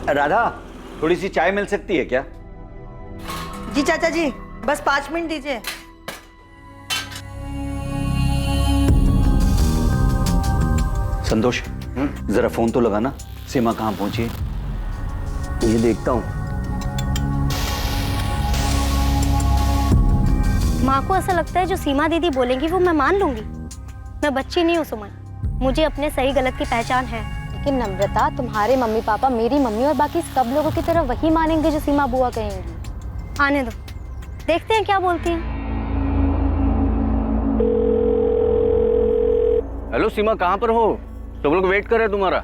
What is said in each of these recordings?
राधा, थोड़ी सी चाय मिल सकती है क्या? जी चाचा जी, बस 5 मिनट दीजिए। संतोष, जरा फोन तो लगाना, सीमा कहाँ पहुंची है? ये देखता हूँ। माँ को ऐसा लगता है जो सीमा दीदी बोलेंगी वो मैं मान लूंगी। मैं बच्ची नहीं हूँ सुमन, मुझे अपने सही गलत की पहचान है। लेकिन नम्रता, तुम्हारे मम्मी पापा, मेरी मम्मी और बाकी सब लोगों की तरह वही मानेंगे जो सीमा बुआ कहेंगी। आने दो, देखते हैं क्या बोलती हैं। हेलो सीमा, कहाँ पर हो? सब लोग वेट कर रहे हैं तुम्हारा।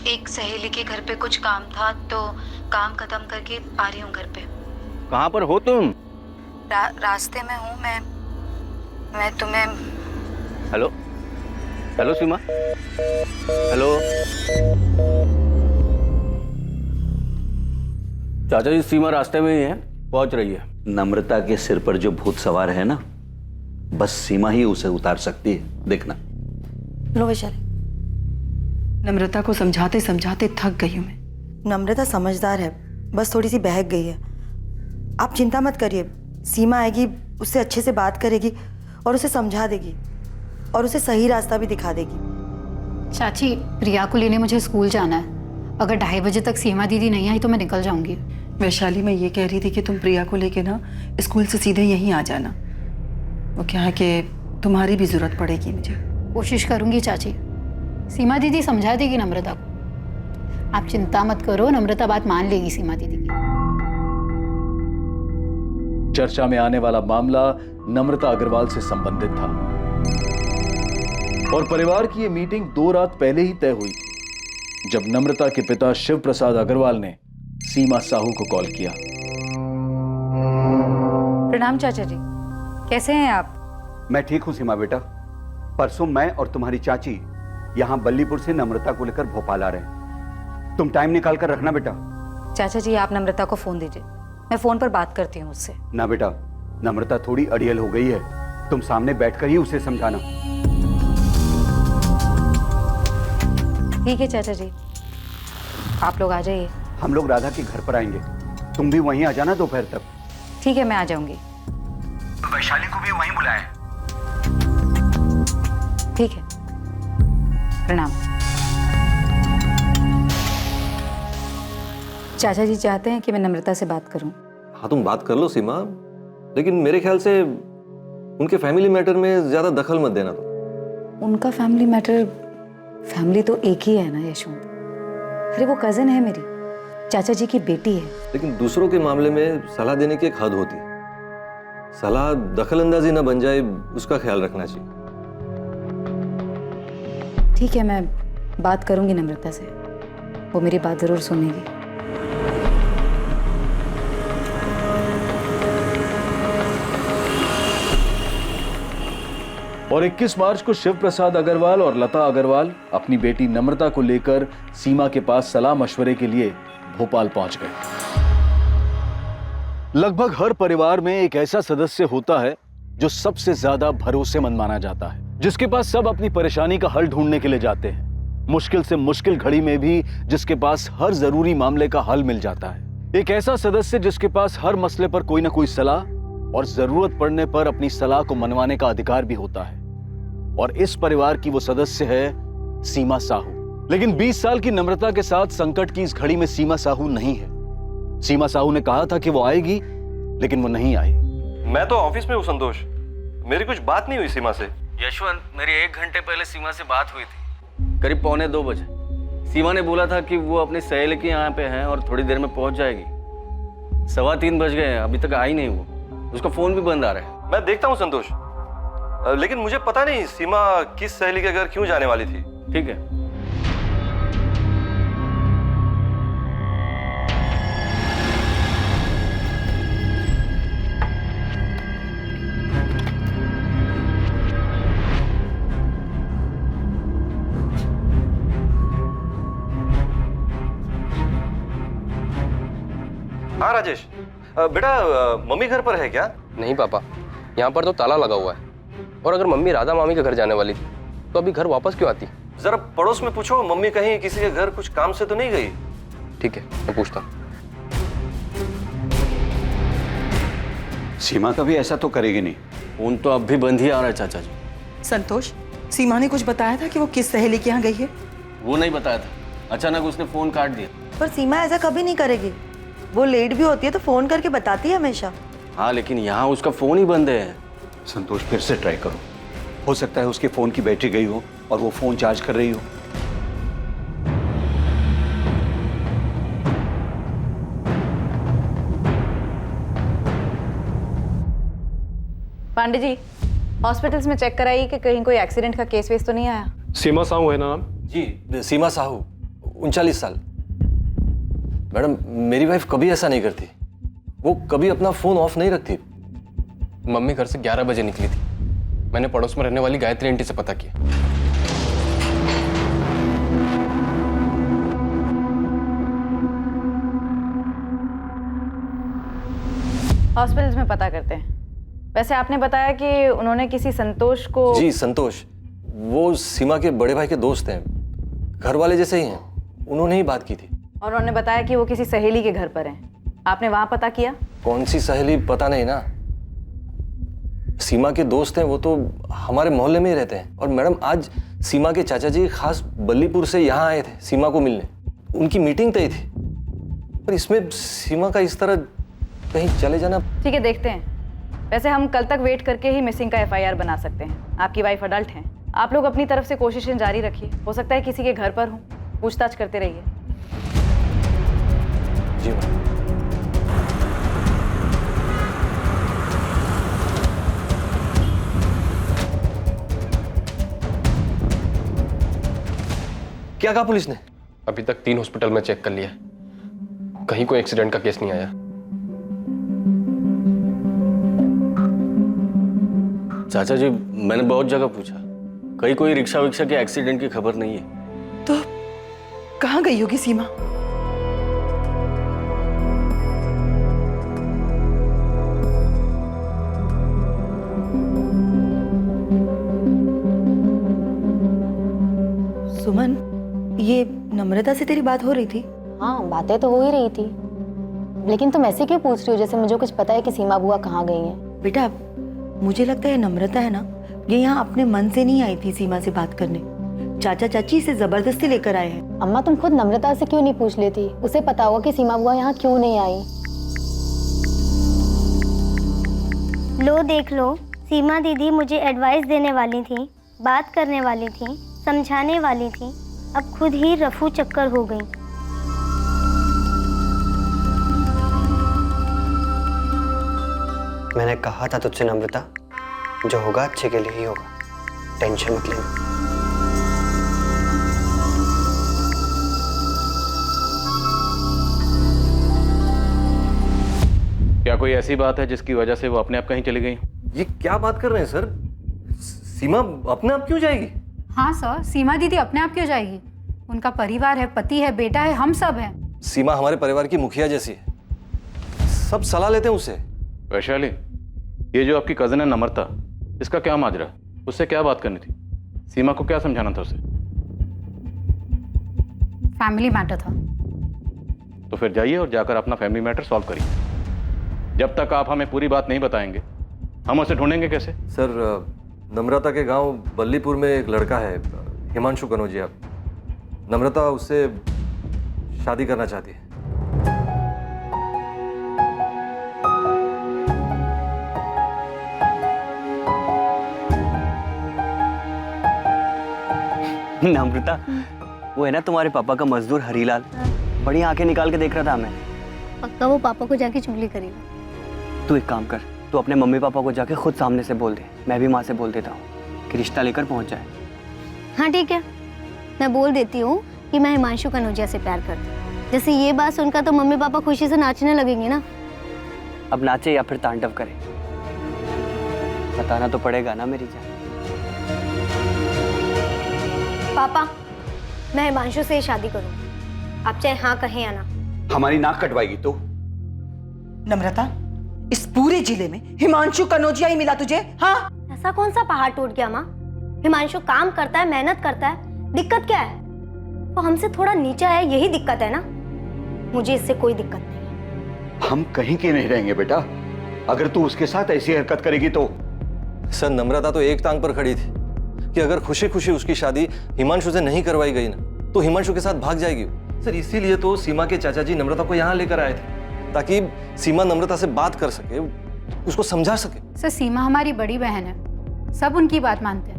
एक सहेली के घर पे कुछ काम था तो काम खत्म करके आ रही हूँ घर पे। कहाँ पर हो तुम? रास्ते में हूँ मैं तुम्हें। हेलो हेलो सीमा, हेलो। चाचा जी, सीमा रास्ते में ही है, पहुंच रही है। नम्रता के सिर पर जो भूत सवार है ना, बस सीमा ही उसे उतार सकती है, देखना। लो वैशाली। नम्रता को समझाते समझाते थक गई हूँ मैं। नम्रता समझदार है, बस थोड़ी सी बहक गई है। आप चिंता मत करिए, सीमा आएगी, उससे अच्छे से बात करेगी और उसे समझा देगी और उसे सही रास्ता भी दिखा देगी। चाची, प्रिया को लेने मुझे स्कूल जाना है। अगर 2:30 बजे तक सीमा दीदी नहीं आई तो मैं निकल जाऊंगी। वैशाली, मैं ये कह रही थी कि तुम प्रिया को लेके ना स्कूल से सीधे यहीं आ जाना। वो क्या है कि तुम्हारी भी जरूरत पड़ेगी मुझे। कोशिश करूंगी चाची, सीमा दीदी समझा देगी नम्रता को। आप चिंता मत करो, नम्रता बात मान लेगी सीमा दीदी की। चर्चा में आने वाला मामला नम्रता अग्रवाल से संबंधित था और परिवार की यह मीटिंग 2 रात पहले ही तय हुई थी जब नम्रता के पिता शिव प्रसाद अग्रवाल ने सीमा साहू को कॉल किया। प्रणाम चाचा जी, कैसे हैं आप? मैं ठीक हूँ सीमा बेटा। परसों मैं और तुम्हारी चाची यहाँ बल्लीपुर से नम्रता को लेकर भोपाल आ रहे हैं। तुम टाइम निकाल कर रखना बेटा। चाचा जी, आप नम्रता को फोन दीजिए, मैं फोन पर बात करती हूँ उससे। ना बेटा, नम्रता थोड़ी अड़ियल हो गई है, तुम सामने बैठकर ही उसे समझाना। ठीक है चाचा जी, आप लोग आ जाइए। हम लोग राधा के घर पर आएंगे, तुम भी वहीं आ जाना दोपहर तक। ठीक है, मैं आ जाऊंगी। वैशाली को भी वहीं बुलाएं। ठीक है, प्रणाम। चाचा जी चाहते हैं कि मैं नम्रता से बात करूं। हाँ, तुम बात कर लो सीमा, लेकिन मेरे ख्याल से उनके फैमिली मैटर में ज्यादा दखल मत देना तुम। उनका फैमिली मैटर, फैमिली तो एक ही है ना यशवंत। अरे वो कजिन है मेरी, चाचा जी की बेटी है। लेकिन दूसरों के मामले में सलाह देने की एक हद होती है। सलाह दखल अंदाजी ना बन जाए, उसका ख्याल रखना चाहिए। ठीक है, मैं बात करूंगी नम्रता से, वो मेरी बात जरूर सुनेगी। और 21 मार्च को शिव प्रसाद अग्रवाल और लता अग्रवाल अपनी बेटी नम्रता को लेकर सीमा के पास सलाह मशवरे के लिए भोपाल पहुंच गए। लगभग हर परिवार में एक ऐसा सदस्य होता है जो सबसे ज्यादा भरोसेमंद माना जाता है, जिसके पास सब अपनी परेशानी का हल ढूंढने के लिए जाते हैं। मुश्किल से मुश्किल घड़ी में भी जिसके पास हर जरूरी मामले का हल मिल जाता है। एक ऐसा सदस्य जिसके पास हर मसले पर कोई ना कोई सलाह और जरूरत पड़ने पर अपनी सलाह को मनवाने का अधिकार भी होता है। और इस परिवार की वो सदस्य है सीमा साहू। लेकिन 20 साल की नम्रता के साथ संकट की इस घड़ी में सीमा साहू नहीं है। सीमा साहू ने कहा था कि वो आएगी, लेकिन वो नहीं आई। मैं तो ऑफिस में हूँ संतोष, मेरी कुछ बात नहीं हुई सीमा से। यशवंत, मेरी 1 घंटे पहले सीमा से बात हुई थी, करीब 1:45 बजे। सीमा ने बोला था कि वो अपनी सहेली के यहाँ पे है और थोड़ी देर में पहुंच जाएगी। 3:15 बज गए, अभी तक आई नहीं वो। उसका फोन भी बंद आ रहा है। मैं देखता हूँ संतोष, लेकिन मुझे पता नहीं सीमा किस सहेली के घर क्यों जाने वाली थी। ठीक है। हाँ राजेश, बेटा मम्मी घर पर है क्या? नहीं पापा, यहाँ पर तो ताला लगा हुआ है। और अगर मम्मी राधा मामी के घर जाने वाली थी तो अभी घर वापस क्यों आती? जरा पड़ोस में पूछो, मम्मी कहीं किसी के घर कुछ काम से तो नहीं गई? ठीक है, मैं पूछता हूँ। सीमा कभी ऐसा तो करेगी नहीं। फोन तो अब भी बंद ही आ रहा है चाचा जी। संतोष, सीमा ने कुछ बताया था कि वो किस सहेली के यहाँ गई है? वो नहीं बताया था, अचानक उसने फोन काट दिया। पर सीमा ऐसा कभी नहीं करेगी। वो लेट भी होती है तो फोन करके बताती है हमेशा। हाँ, लेकिन यहाँ उसका फोन ही बंद है। संतोष, फिर से ट्राई करो। हो सकता है उसके फोन की बैटरी गई हो और वो फोन चार्ज कर रही हो। पांडे जी, हॉस्पिटल्स में चेक कराइए कि कहीं कोई एक्सीडेंट का केस वेस तो नहीं आया। सीमा साहू है ना नाम? जी, सीमा साहू, 39 साल। मैडम, मेरी वाइफ कभी ऐसा नहीं करती। वो कभी अपना फोन ऑफ नहीं रखती। मम्मी घर से 11 बजे निकली थी। मैंने पड़ोस में रहने वाली गायत्री आंटी से पता किया। हॉस्पिटल्स में पता करते हैं। वैसे आपने बताया कि उन्होंने किसी संतोष को। जी, संतोष, वो सीमा के बड़े भाई के दोस्त हैं, घर वाले जैसे ही हैं। उन्होंने ही बात की थी। और उन्होंने बताया कि वो किसी सहेली के घर पर हैं। आपने वहां पता किया? कौन सी सहेली पता नहीं ना। सीमा के दोस्त हैं, वो तो हमारे मोहल्ले में ही रहते हैं। और मैडम, आज सीमा के चाचा जी खास बल्लीपुर से यहाँ आए थे सीमा को मिलने। उनकी मीटिंग तय थी। पर इसमें सीमा का इस तरह कहीं चले जाना। ठीक है, देखते हैं। वैसे हम कल तक वेट करके ही मिसिंग का FIR बना सकते हैं। आपकी वाइफ अडल्ट हैं। आप लोग अपनी तरफ से कोशिशें जारी रखिए। हो सकता है किसी के घर पर हो। पूछताछ करते रहिए। जी मैडम। क्या कहा पुलिस ने? अभी तक 3 हॉस्पिटल में चेक कर लिया, कहीं कोई एक्सीडेंट का केस नहीं आया। चाचा जी, मैंने बहुत जगह पूछा, कहीं कोई रिक्शा विक्शा के एक्सीडेंट की खबर नहीं है। तो कहाँ गई होगी सीमा? सुमन, ये नम्रता से तेरी बात हो रही थी? हाँ, बातें तो हो ही रही थी, लेकिन तुम ऐसे क्यों पूछ रही हो जैसे मुझे कुछ पता है कि सीमा बुआ कहाँ गई हैं? बेटा, मुझे लगता है नम्रता है ना, ये यहाँ अपने मन से नहीं आई थी सीमा से बात करने। चाचा चाची इसे जबरदस्ती लेकर आए हैं। अम्मा, तुम खुद नम्रता से क्यों नहीं पूछ लेती? उसे पता होगा कि सीमा बुआ यहाँ क्यों नहीं आई। लो देख लो, सीमा दीदी मुझे एडवाइस देने वाली थी, बात करने वाली थी, समझाने वाली थी, अब खुद ही रफू चक्कर हो गई। मैंने कहा था तुझसे नम्रता, जो होगा अच्छे के लिए ही होगा, टेंशन मत लेना। क्या कोई ऐसी बात है जिसकी वजह से वो अपने आप कहीं चली गई? ये क्या बात कर रहे हैं सर? सीमा अपने आप क्यों जाएगी? हाँ सर, सीमा दीदी अपने आप क्यों जाएगी? उनका परिवार है, पति है, बेटा है, हम सब हैं। सीमा हमारे परिवार की मुखिया जैसी है, सब सलाह लेते हैं उससे। वैशाली, ये जो आपकी कजन है नम्रता, इसका क्या माजरा? उससे क्या बात करनी थी? सीमा को क्या समझाना था उसे? फैमिली मैटर था। तो फिर जाइए और जाकर अपना फैमिली मैटर सॉल्व करिए। जब तक आप हमें पूरी बात नहीं बताएंगे, हम उसे ढूंढेंगे कैसे? सर, नम्रता के गांव बल्लीपुर में एक लड़का है, हिमांशु कनौजिया। नम्रता उससे शादी करना चाहती है। नम्रता, वो है ना तुम्हारे पापा का मजदूर हरीलाल, बड़ी आंखें निकाल के देख रहा था हमें। पक्का वो पापा को जाके चुगली करेगा। तू एक काम कर, तू अपने मम्मी पापा को जाके खुद सामने से बोल दे। मैं भी माँ से बोल देता हूँ कि रिश्ता लेकर पहुँच जाए। हाँ ठीक है, मैं बोल देती हूँ कि मैं हिमांशु कनौजिया से प्यार करती हूँ। जैसे ये बात सुनकर तो मम्मी पापा खुशी से नाचने लगेंगे ना। अब नाचे या फिर तांडव करे, बताना तो पड़ेगा ना मेरी जान। पापा, मैं हिमांशु से शादी करूँ, आप चाहे हाँ कहें या ना। हमारी नाक कटवाएगी तो? नम्रता, इस पूरे जिले में हिमांशु कनौजिया ही मिला तुझे? हाँ, ऐसा कौन सा पहाड़ टूट गया माँ? हिमांशु काम करता है, मेहनत करता है, दिक्कत क्या है? वो हमसे थोड़ा नीचा है, यही दिक्कत है ना। मुझे इससे कोई दिक्कत नहीं। हम कहीं के नहीं रहेंगे बेटा, अगर तू उसके साथ ऐसी हरकत करेगी तो। सर नम्रता तो एक टांग पर खड़ी थी कि अगर खुशी खुशी उसकी शादी हिमांशु से नहीं करवाई गई ना तो हिमांशु के साथ भाग जाएगी। सर इसीलिए तो सीमा के चाचा जी नम्रता को यहाँ लेकर आए थे ताकि सीमा नम्रता से बात कर सके, उसको समझा सके। सर सीमा हमारी बड़ी बहन है, सब उनकी बात मानते हैं।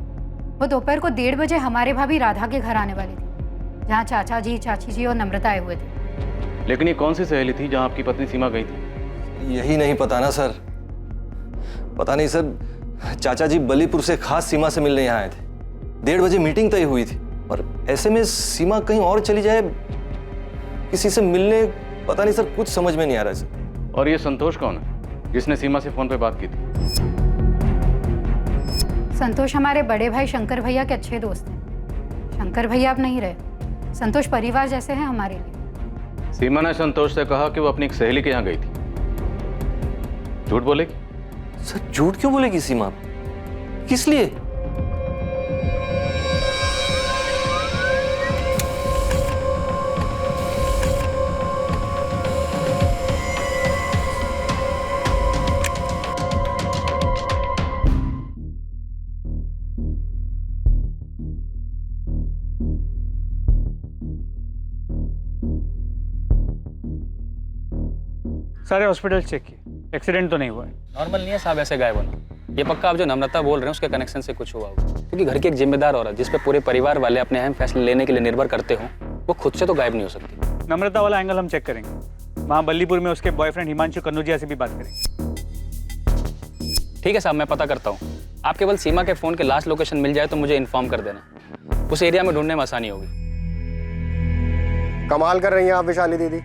वो दोपहर को 1:30 बजे हमारे भाभी राधा के घर आने वाली थी, जहाँ चाचा जी, चाची जी और नम्रता आए हुए थे। लेकिन ये कौन सी सहेली थी जहाँ आपकी पत्नी सीमा गई थी? यही नहीं पता ना सर, पता नहीं सर। चाचा जी बलीपुर से खास सीमा से मिलने यहाँ आए थे, 1:30 बजे मीटिंग तय हुई थी और ऐसे में सीमा कहीं और चली जाए किसी से मिलने, पता नहीं सर, कुछ समझ में नहीं आ रहा है सर। और ये संतोष कौन है जिसने सीमा से फोन पे बात की थी? संतोष हमारे बड़े भाई शंकर भैया के अच्छे दोस्त हैं। शंकर भैया अब नहीं रहे, संतोष परिवार जैसे हैं हमारे लिए। सीमा ने संतोष से कहा कि वो अपनी एक सहेली के यहाँ गई थी। झूठ बोलेगी? सर झूठ क्यों बोलेगी सीमा? किस लिए? सारे हॉस्पिटल चेक किए, एक्सीडेंट तो नहीं हुआ है। नॉर्मल नहीं है साहब ऐसे गायब होना। ये पक्का आप जो नम्रता बोल रहे हैं उसके कनेक्शन से कुछ हुआ होगा, क्योंकि घर की एक जिम्मेदार औरत जिस पे पूरे परिवार वाले अपने अहम फैसले लेने के लिए निर्भर करते हो, वो खुद से तो गायब नहीं हो सकती। नम्रता वाला एंगल हम चेक करेंगे, वहाँ बल्लीपुर में उसके बॉयफ्रेंड हिमांशु कन्नौजिया से भी बात करेंगे। ठीक है साहब, मैं पता करता हूँ। आप केवल सीमा के फोन के लास्ट लोकेशन मिल जाए तो मुझे इन्फॉर्म कर देना, उस एरिया में ढूंढने में आसानी होगी। कमाल कर रही हैं आप विशाली दीदी।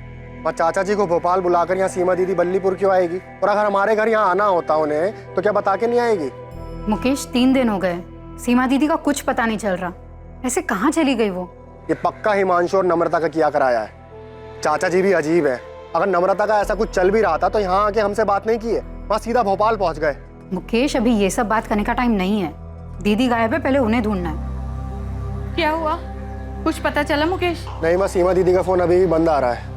और चाचा जी को भोपाल बुलाकर यहाँ सीमा दीदी बल्लीपुर क्यों आएगी? और अगर हमारे घर यहाँ आना होता उन्हें तो क्या बता के नहीं आएगी? मुकेश 3 दिन हो गए, सीमा दीदी का कुछ पता नहीं चल रहा। ऐसे कहाँ चली गई वो? ये पक्का हिमांशु और नम्रता का किया कराया है। चाचा जी भी अजीब है, अगर नम्रता का ऐसा कुछ चल भी रहा था तो यहाँ आके हमसे बात नहीं की है, वहाँ सीधा भोपाल पहुँच गए। मुकेश अभी ये सब बात करने का टाइम नहीं है। दीदी गायब है, पहले उन्हें ढूंढना है। क्या हुआ, कुछ पता चला मुकेश? नहीं, बस सीमा दीदी का फोन अभी भी बंद आ रहा है।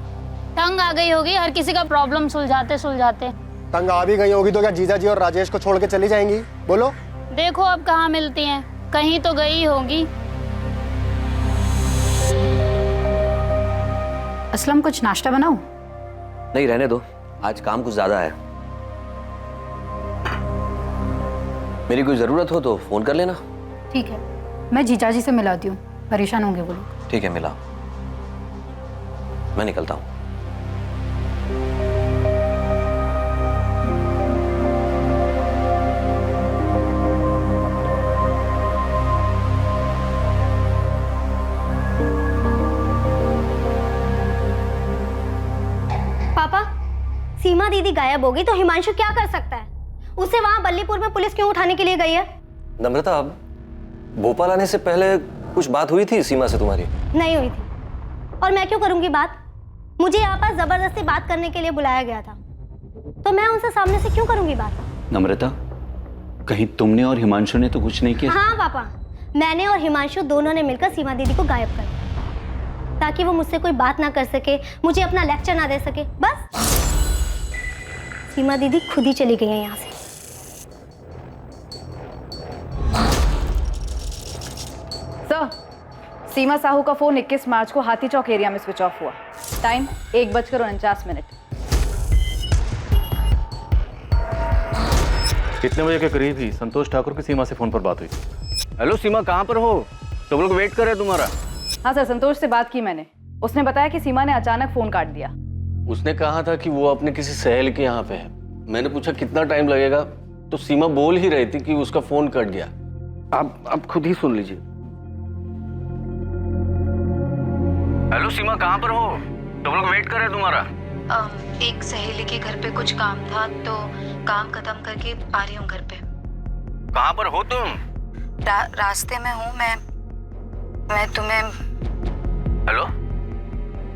तंग आ गई होगी, हर किसी का प्रॉब्लम सुलझाते सुलझाते। तंग आ भी गई होगी तो क्या जीजा जी और राजेश को छोड़ के चली जाएंगी? बोलो। देखो अब कहाँ मिलती हैं, कहीं तो गई होगी। असलम कुछ नाश्ता बनाऊं? नहीं रहने दो, आज काम कुछ ज्यादा है। मेरी कोई जरूरत हो तो फोन कर लेना। ठीक है, मैं जीजा जी से मिलाती हूँ, परेशान होंगे वो लोग। ठीक है, मिला। मैं निकलता हूँ। पापा, सीमा दीदी गायब होगी तो हिमांशु क्या कर सकता है? उसे वहां बल्लीपुर में पुलिस क्यों उठाने के लिए गई है? नम्रता, भोपाल आने से पहले कुछ बात हुई थी सीमा से तुम्हारी? नहीं हुई थी। और मैं क्यों करूंगी बात? मुझे यहाँ पर जबरदस्ती बात करने के लिए बुलाया गया था, तो मैं उनसे सामने से क्यों करूंगी बात? नम्रता, कहीं तुमने और हिमांशु ने तो कुछ नहीं किया? हाँ पापा, मैंने और हिमांशु दोनों ने मिलकर सीमा दीदी को गायब कर दिया, ताकि वो मुझसे कोई बात ना कर सके, मुझे अपना लेक्चर ना दे सके। बस सीमा दीदी खुद ही चली गई है यहाँ से। सर, सीमा साहू का फोन 21 मार्च को हाथी चौक एरिया में स्विच ऑफ हुआ। टाइम 1:49। कितने बजे के करीब ही संतोष ठाकुर की सीमा से फोन पर बात हुई? हेलो सीमा, कहाँ पर हो? सब लोग वेट कर रहे हैं तुम्हारा। हाँ सर, संतोष से बात की मैंने। उसने बताया कि सीमा ने अचानक फोन काट दिया। उसने कहा था कि वो अपने किसी सहेली के यहाँ पे है। मैंने पूछा कितना टाइम लगेगा, तो सीमा बोल ही रही थी कि उसका फोन कट गया। आप खुद ही सुन लीजिए। हेलो सीमा, कहाँ पर हो? सब लोग वेट कर रहे हैं तुम्हारा। एक सहेली के घर पे कुछ काम था, तो काम खत्म करके आ रही हूँ घर पे। कहाँ पर हो तुम? रास्ते में हूँ मैं तुम्हें। हेलो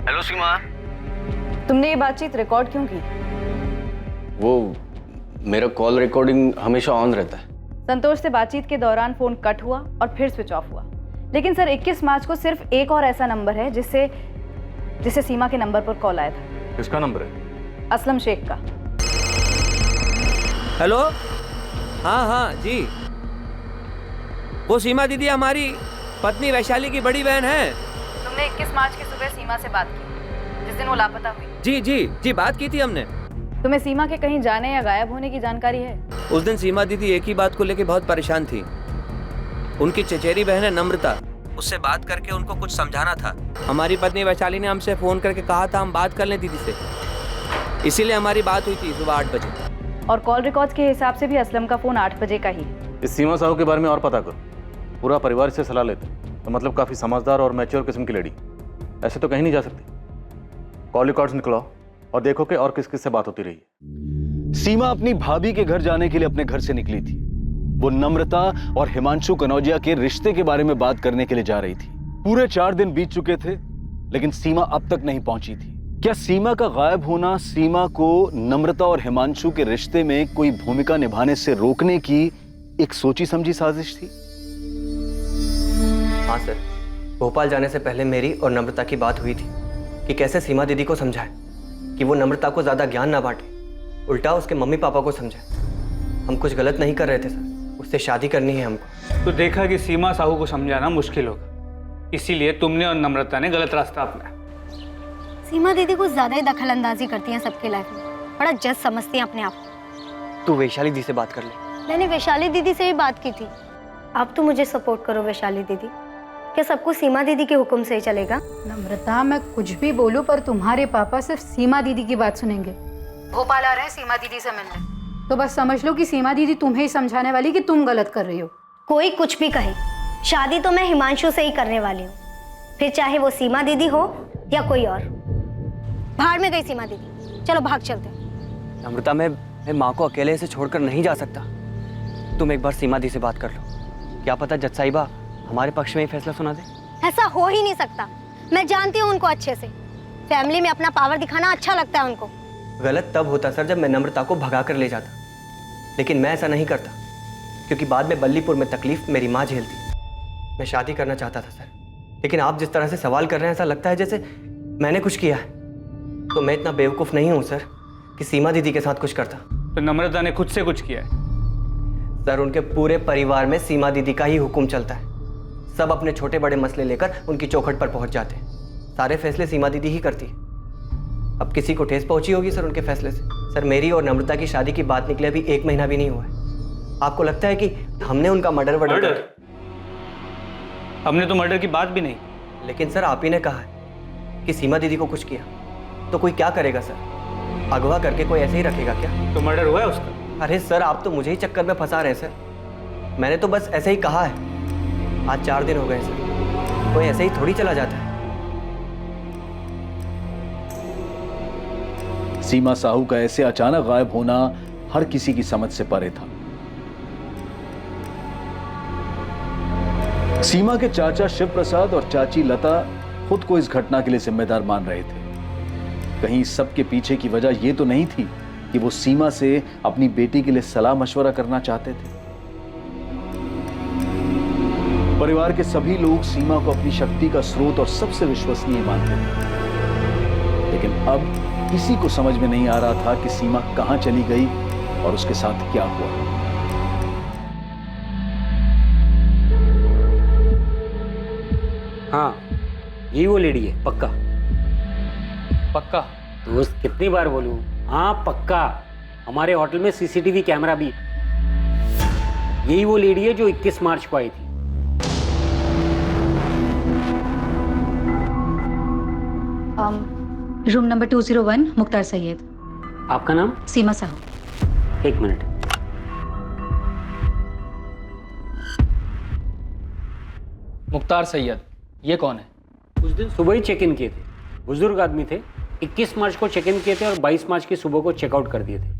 हेलो सीमा, तुमने ये बातचीत रिकॉर्ड क्यों की? वो मेरा कॉल रिकॉर्डिंग हमेशा ऑन रहता है। संतोष से बातचीत के दौरान फोन कट हुआ और फिर स्विच ऑफ हुआ। लेकिन सर 21 मार्च को सिर्फ एक और ऐसा नंबर है जिससे सीमा के नंबर पर कॉल आया था। किसका नंबर है? असलम शेख का। हेलो, हाँ हाँ जी, वो सीमा दीदी हमारी पत्नी वैशाली की बड़ी बहन है। तुमने 21 मार्च की सुबह सीमा से बात की जिस दिन वो लापता हुई? जी जी जी, बात की थी हमने। तुम्हें सीमा के कहीं जाने या गायब होने की जानकारी है? उस दिन सीमा दीदी एक ही बात को लेकर बहुत परेशान थी। उनकी चचेरी बहन है नम्रता, उससे बात करके उनको कुछ समझाना था। हमारी पत्नी वैशाली ने हमसे फोन करके कहा था हम बात कर लें दीदी से, इसीलिए हमारी बात हुई थी सुबह 8 बजे। और कॉल रिकॉर्ड्स के हिसाब से भी असलम का फोन 8 बजे का ही है। इस सीमा साहू के बारे में और पता करो, पूरा परिवार से सलाह लेते, तो मतलब काफी समझदार और मैच्योर किस्म की लेडी, ऐसे तो कहीं नहीं जा सकती। कॉल रिकॉर्ड्स निकलाओ और देखो कि और किस किस से बात होती रही है। सीमा अपनी भाभी के घर जाने के लिए अपने घर से निकली थी। वो नम्रता और हिमांशु कनौजिया के रिश्ते के बारे में बात करने के लिए जा रही थी। पूरे 4 दिन बीत चुके थे, लेकिन सीमा अब तक नहीं पहुंची थी। क्या सीमा का गायब होना सीमा को नम्रता और हिमांशु के रिश्ते में कोई भूमिका निभाने से रोकने की एक सोची समझी साजिश थी? हाँ सर, भोपाल जाने से पहले मेरी और नम्रता की बात हुई थी कि कैसे सीमा दीदी को समझाए कि वो नम्रता को ज्यादा ज्ञान ना बांटे, उल्टा उसके मम्मी पापा को समझाए। हम कुछ गलत नहीं कर रहे थे सर, उससे शादी करनी है हमको। तो देखा कि सीमा साहू को समझाना मुश्किल होगा, इसीलिए तुमने और नम्रता ने गलत रास्ता अपनाया। सीमा दीदी कुछ ज्यादा ही दखल अंदाजी करती हैं सबके लाइफ में, बड़ा जज समझती हैं अपने आप को। तू वैशाली दी से बात कर ले। मैंने वैशाली दीदी से भी बात की थी। अब तो मुझे सपोर्ट करो वैशाली दीदी, क्या सब कुछ सीमा दीदी के हुक्म से ही चलेगा? नम्रता, मैं कुछ भी बोलूं पर तुम्हारे पापा सिर्फ सीमा दीदी की बात सुनेंगे। भोपाल आ रहे हैं सीमा दीदी से मिलने, तो बस समझ लो कि सीमा दीदी तुम्हें ही समझाने वाली कि तुम गलत कर रही हो। कोई कुछ भी कहे, शादी तो मैं हिमांशु से ही करने वाली हूँ, फिर चाहे वो सीमा दीदी हो या कोई और। बाहर में गई सीमा दीदी, चलो भाग चलते हैं। नम्रता, मैं माँ को अकेले से छोड़कर नहीं जा सकता। तुम एक बार सीमा दी से बात कर लो, क्या पता जज साहिबा हमारे पक्ष में ही फैसला सुना दे। ऐसा हो ही नहीं सकता, मैं जानती हूँ उनको अच्छे से। फैमिली में अपना पावर दिखाना अच्छा लगता है उनको। गलत तब होता सर जब मैं नम्रता को भगा कर ले जाता, लेकिन मैं ऐसा नहीं करता क्योंकि बाद में बल्लीपुर में तकलीफ मेरी माँ झेलती। मैं शादी करना चाहता था सर, लेकिन आप जिस तरह से सवाल कर रहे हैं ऐसा लगता है जैसे मैंने कुछ किया है। तो मैं इतना बेवकूफ़ नहीं हूँ सर कि सीमा दीदी के साथ कुछ करता। तो नम्रता ने खुद से कुछ किया है? सर, उनके पूरे परिवार में सीमा दीदी का ही हुक्म चलता है। सब अपने छोटे बड़े मसले लेकर उनकी चौखट पर पहुंच जाते हैं। सारे फैसले सीमा दीदी ही करती है। अब किसी को ठेस पहुंची होगी सर उनके फैसले से। सर, मेरी और नम्रता की शादी की बात निकले अभी 1 महीना भी नहीं हुआ है। आपको लगता है कि हमने उनका मर्डर? हमने तो मर्डर की बात भी नहीं। लेकिन सर, आप ही ने कहा है कि सीमा दीदी को कुछ किया, तो कोई क्या करेगा सर? अगवा करके कोई ऐसे ही रखेगा क्या? तो मर्डर हुआ है उसका? अरे सर, आप तो मुझे ही चक्कर में फंसा रहे हैं सर। मैंने तो बस ऐसे ही कहा है। आज 4 दिन हो गए सर, कोई ऐसे ही थोड़ी चला जाता है। सीमा साहू का ऐसे अचानक गायब होना हर किसी की समझ से परे था। सीमा के चाचा शिव प्रसाद और चाची लता खुद को इस घटना के लिए जिम्मेदार मान रहे थे। कहीं सबके पीछे की वजह यह तो नहीं थी कि वो सीमा से अपनी बेटी के लिए सलाह मशवरा करना चाहते थे। परिवार के सभी लोग सीमा को अपनी शक्ति का स्रोत और सबसे विश्वसनीय मानते थे, लेकिन अब किसी को समझ में नहीं आ रहा था कि सीमा कहां चली गई और उसके साथ क्या हुआ। हाँ, यही वो लेडी है, पक्का पक्का? दोस्त, कितनी बार बोलूं? हाँ पक्का। हमारे होटल में सीसीटीवी कैमरा भी। यही वो लेडी है जो 21 मार्च को आई थी। Room number 201, Mukhtar Syed. आपका नाम? सीमा साहू। 1 मिनट। मुख्तार सैयद, ये कौन है? उस दिन सुबह ही चेक इन किए थे, बुजुर्ग आदमी थे। 21 मार्च को चेक इन किए थे और 22 मार्च की सुबह को चेकआउट कर दिए थे।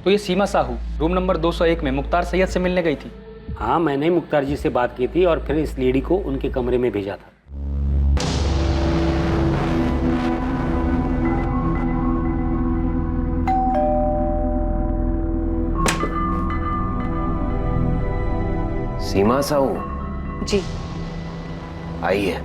तो ये सीमा साहू रूम नंबर 201 में मुख्तार सैयद से मिलने गई थी। हाँ, मैंने मुख्तार जी से बात की थी और फिर इस लेडी को उनके कमरे में भेजा था। सीमा साहू जी आइए।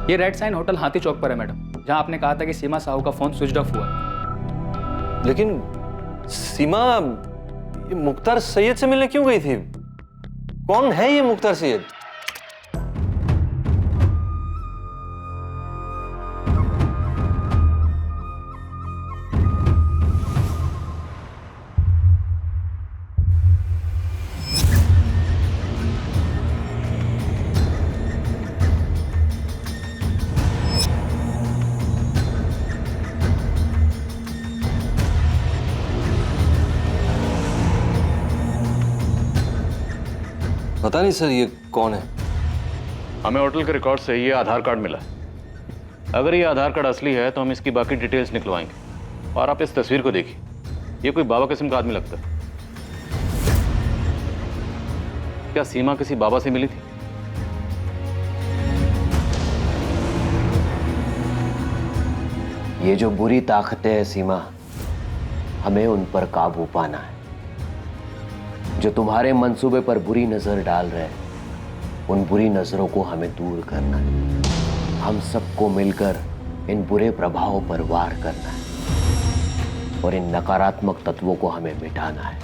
ये रेड साइन होटल हाथी चौक पर है मैडम, जहां आपने कहा था कि सीमा साहू का फोन स्विच ऑफ हुआ है। लेकिन सीमा ये मुख्तार सैयद से मिलने क्यों गई थी? कौन है ये मुख्तार सैयद? पता नहीं सर ये कौन है। हमें होटल के रिकॉर्ड से ये आधार कार्ड मिला है। अगर ये आधार कार्ड असली है तो हम इसकी बाकी डिटेल्स निकलवाएंगे। और आप इस तस्वीर को देखिए, ये कोई बाबा किस्म का आदमी लगता है। क्या सीमा किसी बाबा से मिली थी? ये जो बुरी ताकतें हैं सीमा, हमें उन पर काबू पाना है। जो तुम्हारे मंसूबे पर बुरी नजर डाल रहे हैं, उन बुरी नजरों को हमें दूर करना है। हम सबको मिलकर इन बुरे प्रभावों पर वार करना है और इन नकारात्मक तत्वों को हमें मिटाना है।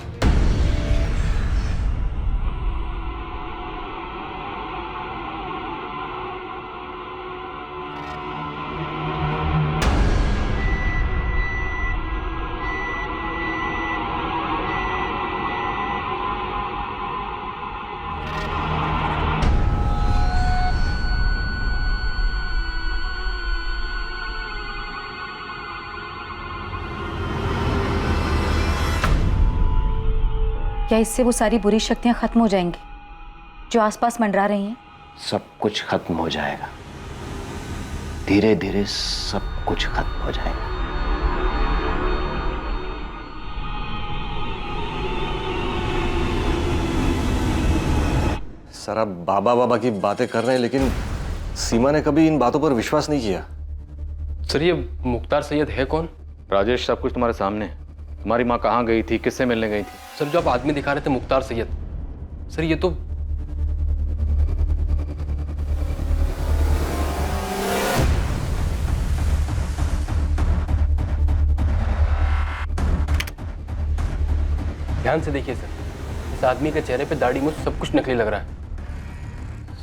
क्या इससे वो सारी बुरी शक्तियां खत्म हो जाएंगी जो आसपास मंडरा रही हैं? सब कुछ खत्म हो जाएगा, धीरे धीरे सब कुछ खत्म हो जाएगा। सर आप बाबा बाबा की बातें कर रहे हैं, लेकिन सीमा ने कभी इन बातों पर विश्वास नहीं किया। सर ये मुख्तार सैयद है कौन? राजेश, सब कुछ तुम्हारे सामने है। तुम्हारी माँ कहाँ गई थी, किससे मिलने गई थी? सर जो आप आदमी दिखा रहे थे मुख्तार सैयद, सर ये तो ध्यान से देखिए सर, इस आदमी के चेहरे पे दाढ़ी मूंछ सब कुछ नकली लग रहा है।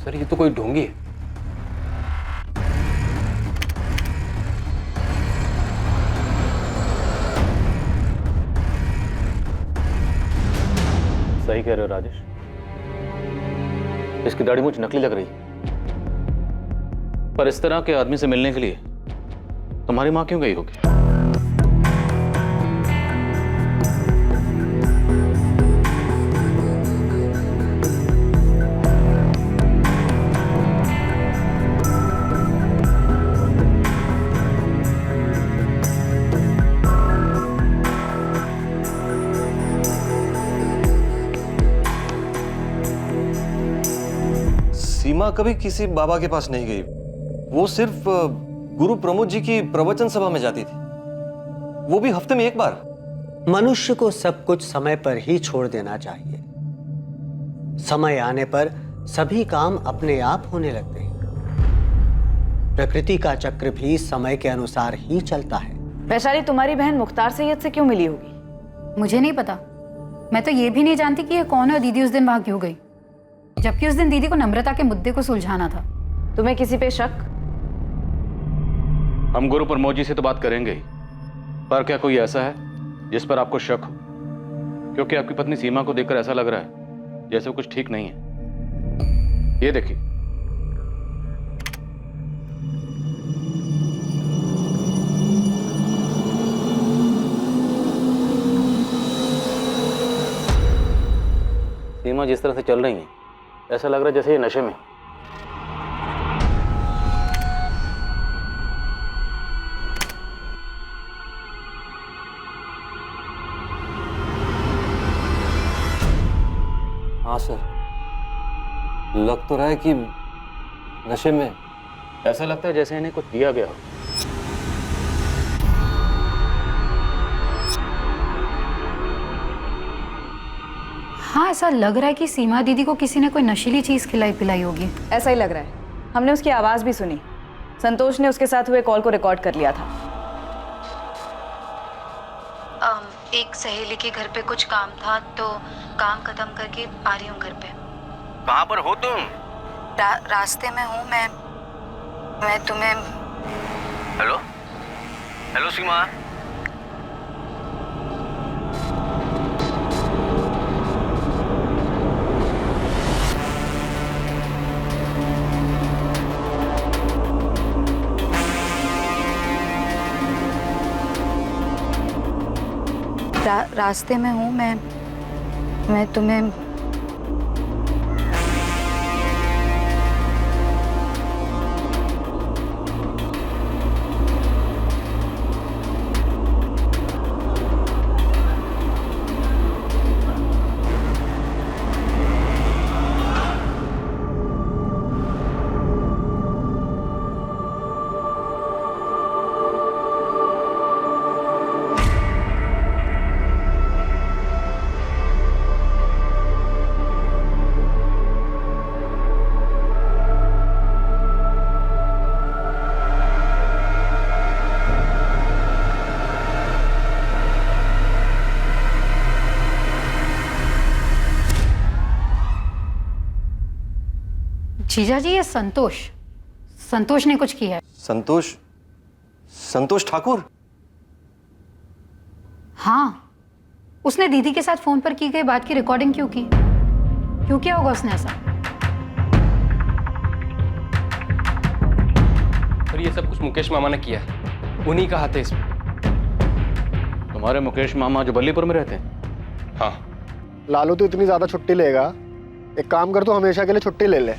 सर ये तो कोई ढोंगी है। सही कह रहे हो राजेश, इसकी दाढ़ी मूंछ नकली लग रही है। पर इस तरह के आदमी से मिलने के लिए तुम्हारी माँ क्यों गई होगी? सीमा कभी किसी बाबा के पास नहीं गई। वो सिर्फ गुरु प्रमोद जी की प्रवचन सभा में जाती थी, वो भी हफ्ते में एक बार। मनुष्य को सब कुछ समय पर ही छोड़ देना चाहिए। समय आने पर सभी काम अपने आप होने लगते हैं। प्रकृति का चक्र भी समय के अनुसार ही चलता है। वैशाली, तुम्हारी बहन मुख्तार सैयद से क्यों मिली होगी? मुझे नहीं पता। मैं तो ये भी नहीं जानती कि ये कौन है और दीदी उस दिन वहां क्यों गई, जबकि उस दिन दीदी को नम्रता के मुद्दे को सुलझाना था। तुम्हें किसी पे शक? हम गुरु प्रमोद जी से तो बात करेंगे ही, पर क्या कोई ऐसा है जिस पर आपको शक हो क्योंकि आपकी पत्नी सीमा को देखकर ऐसा लग रहा है जैसे कुछ ठीक नहीं है। ये देखिए। सीमा जिस तरह से चल रही है ऐसा लग रहा है जैसे ये नशे में। हाँ सर, लग तो रहा है कि नशे में। ऐसा लगता है जैसे इन्हें कुछ दिया गया हो। हाँ, ऐसा लग रहा है कि सीमा दीदी को किसी ने कोई नशीली चीज खिलाई पिलाई होगी। ऐसा ही लग रहा है। हमने उसकी आवाज़ भी सुनी। संतोष ने उसके साथ हुए कॉल को रिकॉर्ड कर लिया था। एक सहेली के घर पे कुछ काम था तो काम खत्म करके आ रही हूँ घर पे। कहाँ पर हो तुम? रास्ते में हूँ मैं तुम्हें। हेलो हेलो सीमा। रास्ते में हूँ मैं तुम्हें। जीजा जी, ये संतोष ने कुछ किया है। संतोष ठाकुर? हाँ, उसने दीदी के साथ फोन पर की गई बात की रिकॉर्डिंग क्यों की? क्यों किया होगा उसने ऐसा? और ये सब कुछ मुकेश मामा ने किया है, उन्हीं का हाथ है इसमें। तुम्हारे मुकेश मामा जो बल्लीपुर में रहते हैं? हाँ। लालू तो इतनी ज्यादा छुट्टी लेगा, एक काम कर, तो हमेशा के लिए छुट्टी ले ले।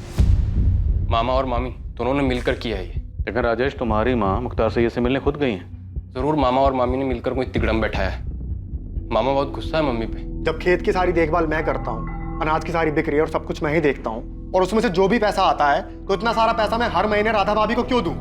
मामा और मामी दोनों ने मिलकर किया है ये। लेकिन राजेश, तुम्हारी माँ मुख्तार सैयद से मिलने खुद गई हैं। जरूर मामा और मामी ने मिलकर कोई तिगड़म बैठाया है। मामा बहुत गुस्सा है मम्मी पे। जब खेत की सारी देखभाल मैं करता हूँ, अनाज की सारी बिक्री और सब कुछ मैं ही देखता हूँ, और उसमें से जो भी पैसा आता है तो इतना सारा पैसा मैं हर महीने राधा भाभी को क्यों दूं?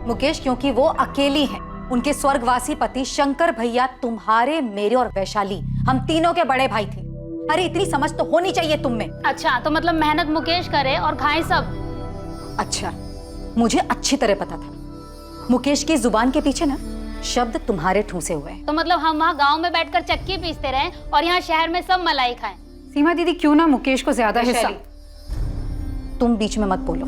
मुकेश, क्योंकि वो अकेली हैं। उनके स्वर्गवासी पति शंकर भैया तुम्हारे, मेरे और वैशाली, हम तीनों के बड़े भाई थे। अरे इतनी समझ तो होनी चाहिए तुम में। अच्छा, तो मतलब मेहनत मुकेश करे और खाए सब। अच्छा, मुझे अच्छी तरह पता था मुकेश की जुबान के पीछे ना शब्द तुम्हारे ठूसे हुए हैं। तो मतलब हम वहाँ गांव में बैठकर चक्की पीसते रहे और यहाँ शहर में सब मलाई खाएं। सीमा दीदी, क्यों ना मुकेश को ज्यादा हिस्सा। तुम बीच में मत बोलो।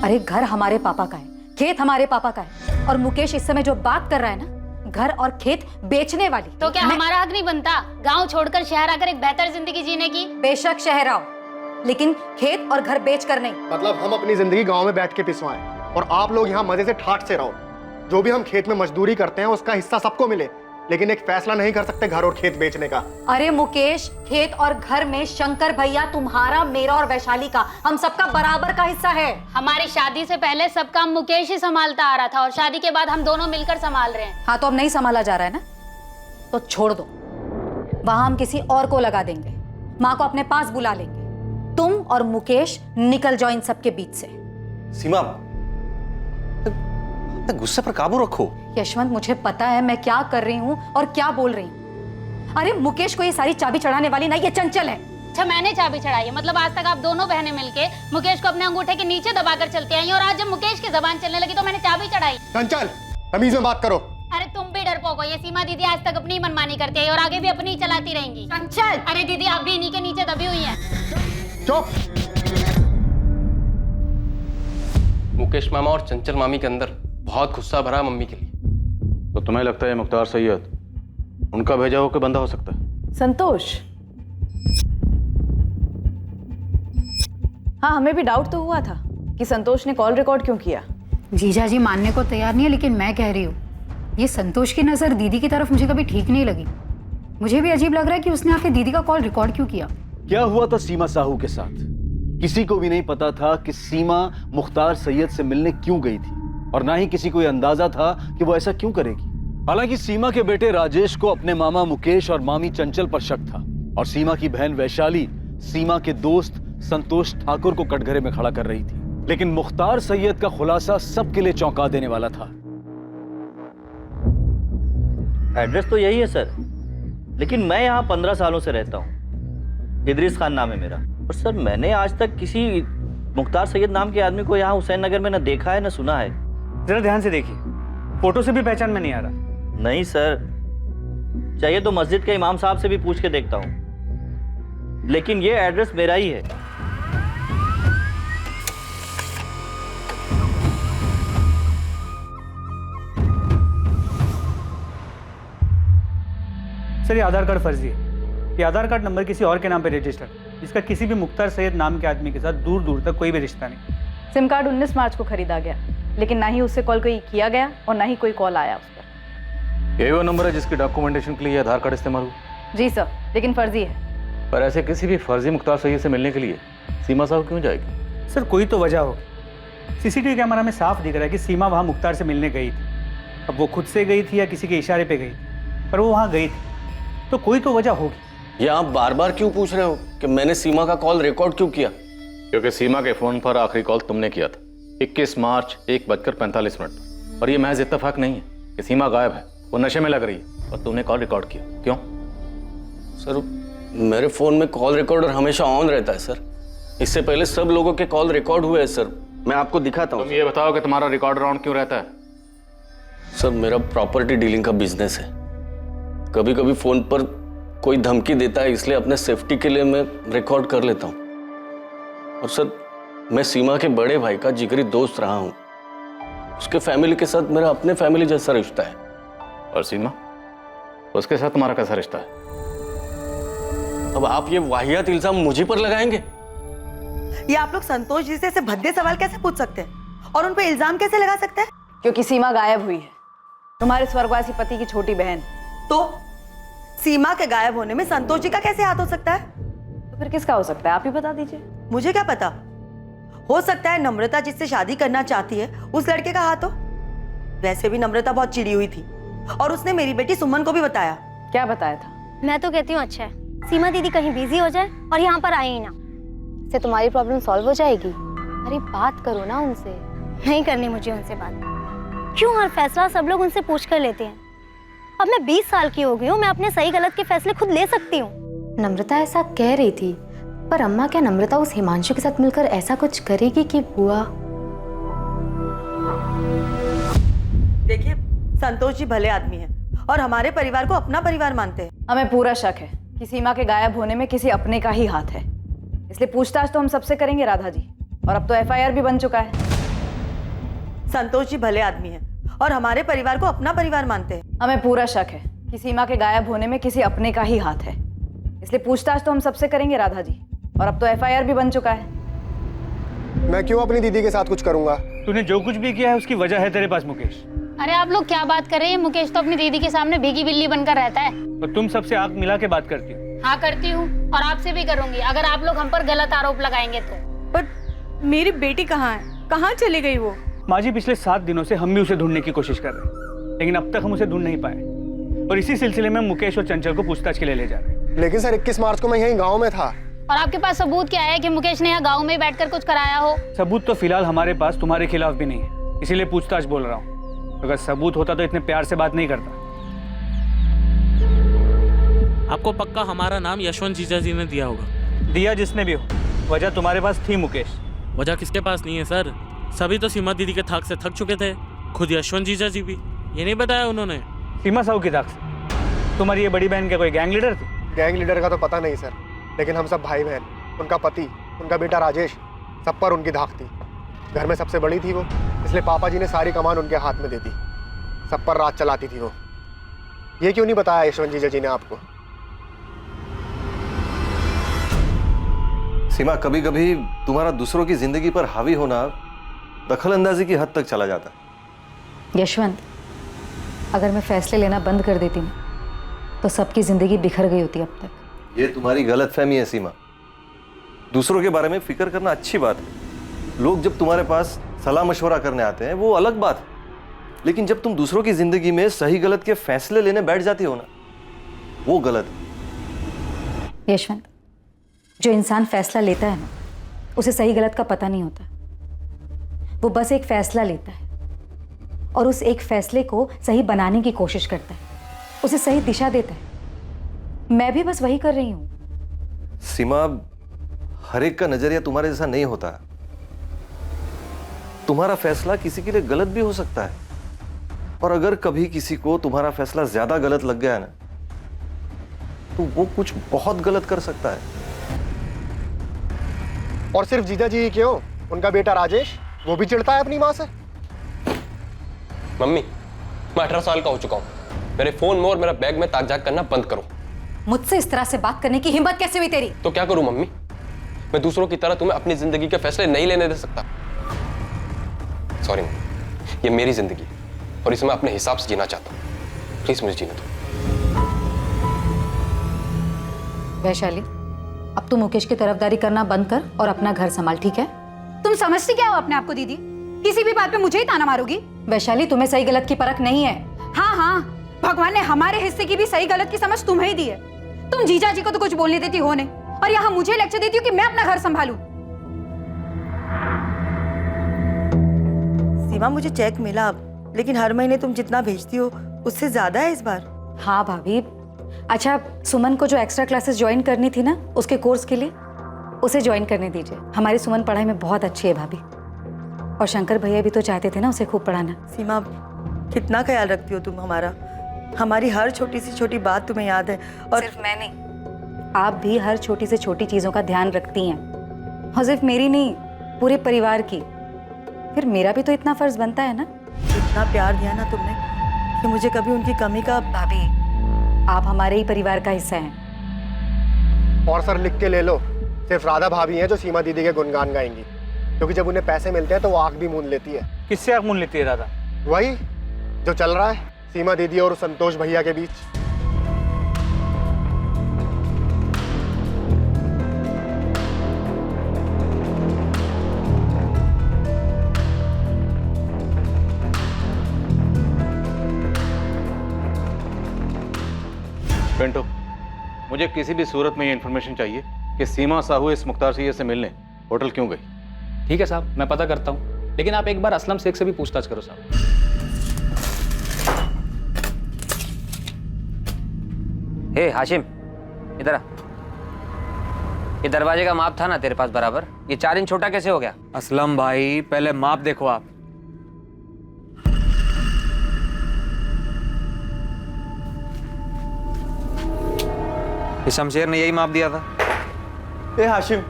अरे घर हमारे पापा का है, खेत हमारे पापा का है, और मुकेश इस समय जो बात कर रहा है ना, घर और खेत बेचने वाली। तो क्या हमारा हक नहीं बनता गाँव छोड़कर शहर आकर एक बेहतर जिंदगी जीने की? बेशक शहर आओ, लेकिन खेत और घर बेच कर नहीं। मतलब हम अपनी जिंदगी गांव में बैठ के पिसवाएं और आप लोग यहाँ मजे से ठाट से रहो। जो भी हम खेत में मजदूरी करते हैं उसका हिस्सा सबको मिले, लेकिन एक फैसला नहीं कर सकते घर और खेत बेचने का। अरे मुकेश, खेत और घर में शंकर भैया तुम्हारा, मेरा और वैशाली का, हम सबका बराबर का हिस्सा है। हमारी शादी से पहले सब काम मुकेश ही संभालता आ रहा था और शादी के बाद हम दोनों मिलकर संभाल रहे हैं। हाँ, तो अब नहीं संभाला जा रहा है ना, तो छोड़ दो। वहां हम किसी और को लगा देंगे, माँ को अपने पास बुला लेंगे। तुम और मुकेश निकल जाओ इन सबके बीच से। सीमा, गुस्से पर काबू रखो। यशवंत, मुझे पता है मैं क्या कर रही हूँ और क्या बोल रही हूँ। अरे मुकेश को ये सारी चाबी चढ़ाने वाली ना ये चंचल है। अच्छा, मैंने चाबी चढ़ाई है? मतलब आज तक आप दोनों बहनें मिलके मुकेश को अपने अंगूठे के नीचे दबाकर चलती आई और आज जब मुकेश की जबान चलने लगी तो मैंने चाबी चढ़ाई। चंचल, तमीज में बात करो। अरे तुम भी डरपोक हो। ये सीमा दीदी आज तक अपनी मनमानी करती है और आगे भी अपनी चलाती रहेंगी। चंचल! अरे दीदी, आप भी इन्हीं के नीचे दबी हुई हैं। चुप! मुकेश मामा और चंचल मामी के अंदर बहुत गुस्सा भरा मम्मी के लिए। तो तुम्हें लगता है मुख्तार सैयद उनका भेजा हुआ कोई बंदा हो सकता है? संतोष? हाँ, हमें भी डाउट तो हुआ था कि संतोष ने कॉल रिकॉर्ड क्यों किया। जीजा जी मानने को तैयार नहीं है, लेकिन मैं कह रही हूँ ये संतोष की नज़र दीदी की तरफ मुझे कभी ठीक नहीं लगी। मुझे भी अजीब लग रहा है कि उसने आके दीदी का कॉल रिकॉर्ड क्यों किया। क्या हुआ था सीमा साहू के साथ? किसी को भी नहीं पता था कि सीमा मुख्तार सैयद से मिलने क्यों गई थी, और ना ही किसी को यह अंदाजा था कि वो ऐसा क्यों करेगी। हालांकि सीमा के बेटे राजेश को अपने मामा मुकेश और मामी चंचल पर शक था, और सीमा की बहन वैशाली सीमा के दोस्त संतोष ठाकुर को कटघरे में खड़ा कर रही थी। लेकिन मुख्तार सैयद का खुलासा सबके लिए चौंका देने वाला था। एड्रेस तो यही है सर, लेकिन मैं यहाँ 15 सालों से रहता हूँ। इदरीस खान नाम है मेरा। और सर, मैंने आज तक किसी मुख्तार सैयद नाम के आदमी को यहाँ हुसैन नगर में न देखा है न सुना है। जरा ध्यान से देखिए, फोटो से भी पहचान में नहीं आ रहा। नहीं सर, चाहिए तो मस्जिद के इमाम साहब से भी पूछ के देखता हूँ, लेकिन ये एड्रेस मेरा ही है। सर, ये आधार कार्ड फर्जी है। ये आधार कार्ड नंबर किसी और के नाम पे रजिस्टर्ड, इसका किसी भी मुख्तार सैयद नाम के आदमी के साथ दूर दूर तक कोई भी रिश्ता नहीं। सिम कार्ड 19 मार्च को खरीदा गया, लेकिन ना ही उससे कॉल कोई किया गया और ना ही कोई कॉल आया उस पर। यही वो नंबर है जिसकी डॉक्यूमेंटेशन के लिए ये आधार कार्ड इस्तेमाल हुआ? जी सर, लेकिन फर्जी है। पर ऐसे किसी भी फर्जी मुख्तार सैयद से मिलने के लिए सीमा साहब क्यों जाएगी? सर, कोई तो वजह होगी। सीसीटीवी कैमरा में साफ दिख रहा है कि सीमा वहाँ मुख्तार से मिलने गई थी। अब वो खुद से गई थी या किसी के इशारे पे गई थी, पर वो वहाँ गई थी, तो कोई तो वजह होगी। ये आप बार बार क्यों पूछ रहे हो कि मैंने सीमा का कॉल रिकॉर्ड क्यों किया? क्योंकि सीमा के फोन पर आखिरी कॉल तुमने किया था 21 मार्च 1:45 पर। और ये महज इत्तेफाक नहीं है कि सीमा गायब है, वो नशे में लग रही है और तुमने कॉल रिकॉर्ड किया। क्यों? सर, मेरे फोन में कॉल रिकॉर्डर हमेशा ऑन रहता है सर। इससे पहले सब लोगों के कॉल रिकॉर्ड हुए हैं सर। मैं आपको दिखाता हूँ। तुम ये बताओ कि तुम्हारा रिकॉर्डर ऑन क्यों रहता है? सर, मेरा प्रॉपर्टी डीलिंग का बिजनेस है। कभी कभी फोन पर कोई धमकी देता है, इसलिए अपने सेफ्टी के लिए मैं रिकॉर्ड कर लेता हूँ। और सर, मैं सीमा के बड़े भाई का जिगरी दोस्त रहा हूँ। उसके फैमिली के साथ मेरा अपने फैमिली जैसा रिश्ता है। और सीमा, उसके साथ तुम्हारा कैसा रिश्ता है? अब आप ये वाहियात इल्जाम मुझे पर लगाएंगे? ये आप लोग संतोष जी से ऐसे भद्दे सवाल कैसे पूछ सकते हैं और उन पे इल्जाम कैसे लगा सकते हैं? क्योंकि सीमा गायब हुई है, तुम्हारे स्वर्गवासी पति की छोटी बहन। तो सीमा के गायब होने में संतोष जी का कैसे हाथ हो सकता है? तो फिर किसका हो सकता है? आप ही बता दीजिए। मुझे क्या पता, हो सकता है नम्रता जिससे शादी करना चाहती है उस लड़के का हाथ हो। वैसे भी नम्रता बहुत चिड़ी हुई थी और उसने मेरी बेटी सुमन को भी बताया। क्या बताया था? मैं तो कहती हूँ अच्छा है सीमा दीदी कहीं बिजी हो जाए और यहाँ पर आए ही ना। इससे तुम्हारी प्रॉब्लम सॉल्व हो जाएगी। अरे बात करो ना उनसे। नहीं करनी मुझे उनसे बात। क्यों हर फैसला सब लोग उनसे पूछ कर लेते हैं? अब मैं 20 साल की हो गई हूँ, मैं अपने सही गलत के फैसले खुद ले सकती हूँ। नम्रता ऐसा कह रही थी, पर अम्मा क्या नम्रता उस हिमांशु के साथ मिलकर ऐसा कुछ करेगी कि बुआ? देखिए, संतोष जी भले आदमी हैं और हमारे परिवार को अपना परिवार मानते हैं। हमें पूरा शक है कि सीमा के गायब होने में किसी अपने का ही हाथ है, इसलिए पूछताछ तो हम सबसे करेंगे राधा जी। और अब तो FIR भी बन चुका है। संतोष जी भले आदमी हैं और हमारे परिवार को अपना परिवार मानते हैं। हमें पूरा शक है कि सीमा के गायब होने में किसी अपने का ही हाथ है, इसलिए पूछताछ तो हम सबसे करेंगे राधा जी। और अब तो FIR भी बन चुका है। मैं क्यों अपनी दीदी के साथ कुछ करूंगा? तूने जो कुछ भी किया है उसकी वजह है तेरे पास मुकेश। अरे आप लोग क्या बात कर रहे हैं? मुकेश तो अपनी दीदी के सामने भीगी बिल्ली बनकर रहता है। तो तुम सबसे आंख मिला के बात करती हो? हाँ करती हूँ, और आपसे भी करूंगी अगर आप लोग हम पर गलत आरोप लगाएंगे तो। पर मेरी बेटी कहाँ है? कहाँ चली गई वो? माँ जी, पिछले 7 दिनों से हम भी उसे ढूंढने की कोशिश कर रहे हैं, लेकिन अब तक हम उसे ढूंढ नहीं पाए। और इसी सिलसिले में मुकेश और चंचल को पूछताछ के लिए ले जा रहे हैं। लेकिन सर 21 मार्च को मैं यहीं गाँव में था। और आपके पास सबूत क्या है कि मुकेश ने यहाँ गाँव में बैठकर कुछ कराया हो? सबूत तो फिलहाल हमारे पास तुम्हारे खिलाफ भी नहीं है, इसीलिए पूछताछ बोल रहा हूँ। अगर सबूत होता तो इतने प्यार से बात नहीं करता। आपको पक्का हमारा नाम यशवंत जीजा जी ने दिया होगा। दिया जिसने भी हो, वजह तुम्हारे पास थी मुकेश। वजह किसके पास नहीं है सर? सभी तो सीमा दीदी के थाक से थक चुके थे, खुद यशवंत जीजा जी भी। ये नहीं बताया उन्होंने? सीमा साहू की थाक से? तुम्हारी ये बड़ी बहन क्या कोई गैंग लीडर थी? गैंग लीडर का तो पता नहीं सर, लेकिन हम सब भाई बहन, उनका पति, उनका बेटा राजेश, सब पर उनकी धाक थी। घर में सबसे बड़ी थी वो, इसलिए पापा जी ने सारी कमान उनके हाथ में दे दी। सब पर राज चलाती थी वो। ये क्यों नहीं बताया यशवंत जीजा जी ने आपको? सीमा, कभी कभी तुम्हारा दूसरों की जिंदगी पर हावी होना दखल अंदाजी की हद तक चला जाता है। यशवंत, अगर मैं फैसले लेना बंद कर देती ना तो सबकी जिंदगी बिखर गई होती अब तक। ये तुम्हारी गलतफहमी है सीमा। दूसरों के बारे में फिक्र करना अच्छी बात है। लोग जब तुम्हारे पास सलाह मशवरा करने आते हैं वो अलग बात है, लेकिन जब तुम दूसरों की जिंदगी में सही गलत के फैसले लेने बैठ जाती हो ना, वो गलत है। यशवंत, जो इंसान फैसला लेता है ना उसे सही गलत का पता नहीं होता। वो बस एक फैसला लेता है और उस एक फैसले को सही बनाने की कोशिश करता है, उसे सही दिशा देता है। मैं भी बस वही कर रही हूं। सीमा, हर एक का नजरिया तुम्हारे जैसा नहीं होता। तुम्हारा फैसला किसी के लिए गलत भी हो सकता है, और अगर कभी किसी को तुम्हारा फैसला ज्यादा गलत लग गया ना तो वो कुछ बहुत गलत कर सकता है। और सिर्फ जीजा जी ही क्यों, उनका बेटा राजेश वो भी चिढ़ता है अपनी माँ से। मम्मी, मैं 18 साल का हो चुका हूं। मेरे फोन में और मेरा बैग में ताक झाक करना बंद करो। मुझसे इस तरह से बात करने की हिम्मत कैसे हुई तेरी? तो क्या करूं मम्मी? मैं दूसरों की तरह तुम्हें अपनी जिंदगी के फैसले नहीं लेने दे सकता। सॉरी मम्मी, ये मेरी जिंदगी है और इसे मैं अपने हिसाब से जीना चाहता हूं। प्लीज मुझे जीने दो। वैशाली, अब तू मुकेश की तरफदारी करना बंद कर और अपना घर संभाल, ठीक है? तुम समझती क्या हो अपने आप को दीदी? किसी भी बात पे मुझे ही ताना मारोगी? वैशाली, तुम्हें सही गलत की परख नहीं है। हाँ हाँ, भगवान ने हमारे हिस्से की भी सही गलत की समझ तुम्हें ही दी है। तुम जीजा जी को तो कुछ बोलने देती हो नहीं, और यहाँ मुझे लेक्चर देती हो कि मैं अपना घर संभालूं। सीमा, मुझे चेक मिला, लेकिन हर महीने तुम जितना भेजती हो उससे ज्यादा है इस बार। हाँ भाभी। अच्छा, सुमन को जो एक्स्ट्रा क्लासेस ज्वाइन करनी थी ना उसके कोर्स के लिए, उसे ज्वाइन करने दीजिए। हमारी सुमन पढ़ाई में बहुत अच्छी है भाभी, और शंकर भैया भी तो चाहते थे ना उसे खूब पढ़ाना। सीमा, कितना ख्याल रखती हो तुम हमारा। हमारी हर छोटी सी छोटी बात तुम्हें याद है। और सिर्फ मैं नहीं, आप भी हर छोटी से छोटी चीजों का ध्यान रखती हैं, और सिर्फ मेरी नहीं, पूरे परिवार की। फिर मेरा भी तो इतना फर्ज बनता है ना। इतना प्यार दिया ना तुमने कि मुझे कभी उनकी कमी का। भाभी, आप हमारे ही परिवार का हिस्सा हैं। और सर लिख के ले लो, सिर्फ राधा भाभी हैं जो सीमा दीदी के गुणगान गाएंगी, क्योंकि जब उन्हें पैसे मिलते हैं तो वो आंख भी मूंद लेती है। किससे आंख मूंद लेती है राधा? वही जो चल रहा है सीमा दीदी और संतोष भैया के बीच। पेंटो, मुझे किसी भी सूरत में ये इन्फॉर्मेशन चाहिए कि सीमा साहू इस मुख्तार सैयद से मिलने होटल क्यों गई। ठीक है साहब, मैं पता करता हूँ, लेकिन आप एक बार असलम शेख से भी पूछताछ करो साहब। हे हाशिम, इधर आ। ये दरवाजे का माप था ना तेरे पास बराबर, ये 4 इंच छोटा कैसे हो गया? असलम भाई, पहले माप देखो आप। ये शमशेर ने यही माप दिया था। ए हाशिम,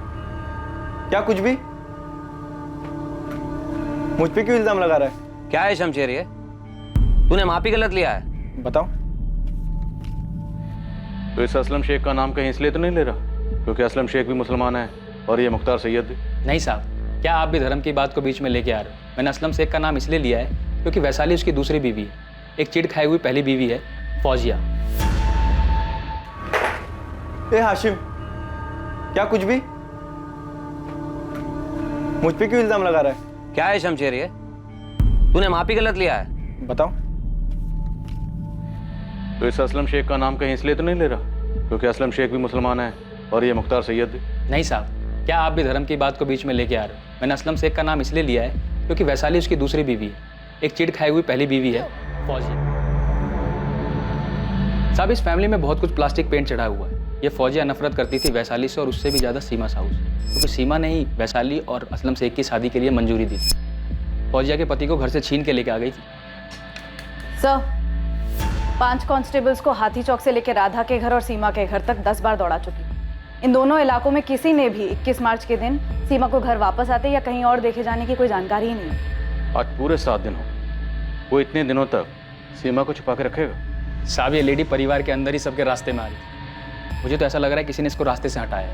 क्या कुछ भी? मुझ पे क्यों इल्जाम लगा रहा है? क्या है शमशेर ये? तूने माप ही गलत लिया है। बताओ। तो इस असलम शेख का नाम कहीं इसलिए तो नहीं ले रहा क्योंकि असलम शेख भी मुसलमान है और ये मुख्तार सैयद भी? नहीं साहब, क्या आप भी धर्म की बात को बीच में लेके आ रहे हो? मैंने असलम शेख का नाम इसलिए लिया है क्योंकि वैशाली उसकी दूसरी बीवी है, एक चिढ़ खाई हुई पहली बीवी है फौजिया। ए हाशिम, क्या कुछ भी? मुझ पे क्यों इल्जाम लगा रहा है? क्या है शमशेर ये? तूने माप ही गलत लिया है। बताओ। तो इस असलम शेख का नाम कहीं इसलिए तो नहीं ले रहा क्योंकि असलम शेख भी मुसलमान है और ये मुख्तार सैयद भी? नहीं साहब, क्या आप भी धर्म की बात को बीच में लेके आ रहे हो? मैंने असलम शेख का नाम इसलिए लिया है क्योंकि वैशाली उसकी दूसरी बीवी है, एक चिढ़ खाई हुई पहली बीवी है फौजिया। साहब, इस फैमिली में बहुत कुछ प्लास्टिक पेंट चढ़ा हुआ है। ये फौजिया नफरत करती थी वैशाली से और उससे भी ज़्यादा सीमा साहू से, क्योंकि सीमा ने ही वैशाली और असलम शेख की शादी के लिए मंजूरी दी थी। फौजिया के पति को घर से छीन के लेके आ गई थी। सर, 5 कांस्टेबल्स को हाथी चौक से लेकर राधा के घर और सीमा के घर तक 10 बार दौड़ा चुकी। इन दोनों इलाकों में किसी ने भी 21 मार्च के दिन सीमा को घर वापस आते या कहीं और देखे जाने की कोई जानकारी ही नहीं है। आज पूरे 7 दिन हो, वो इतने दिनों तक सीमा को छुपा के रखेगा? साहब, ये लेडी परिवार के अंदर ही सबके रास्ते में आ रही थी। मुझे तो ऐसा लग रहा है किसी ने इसको रास्ते से हटाया।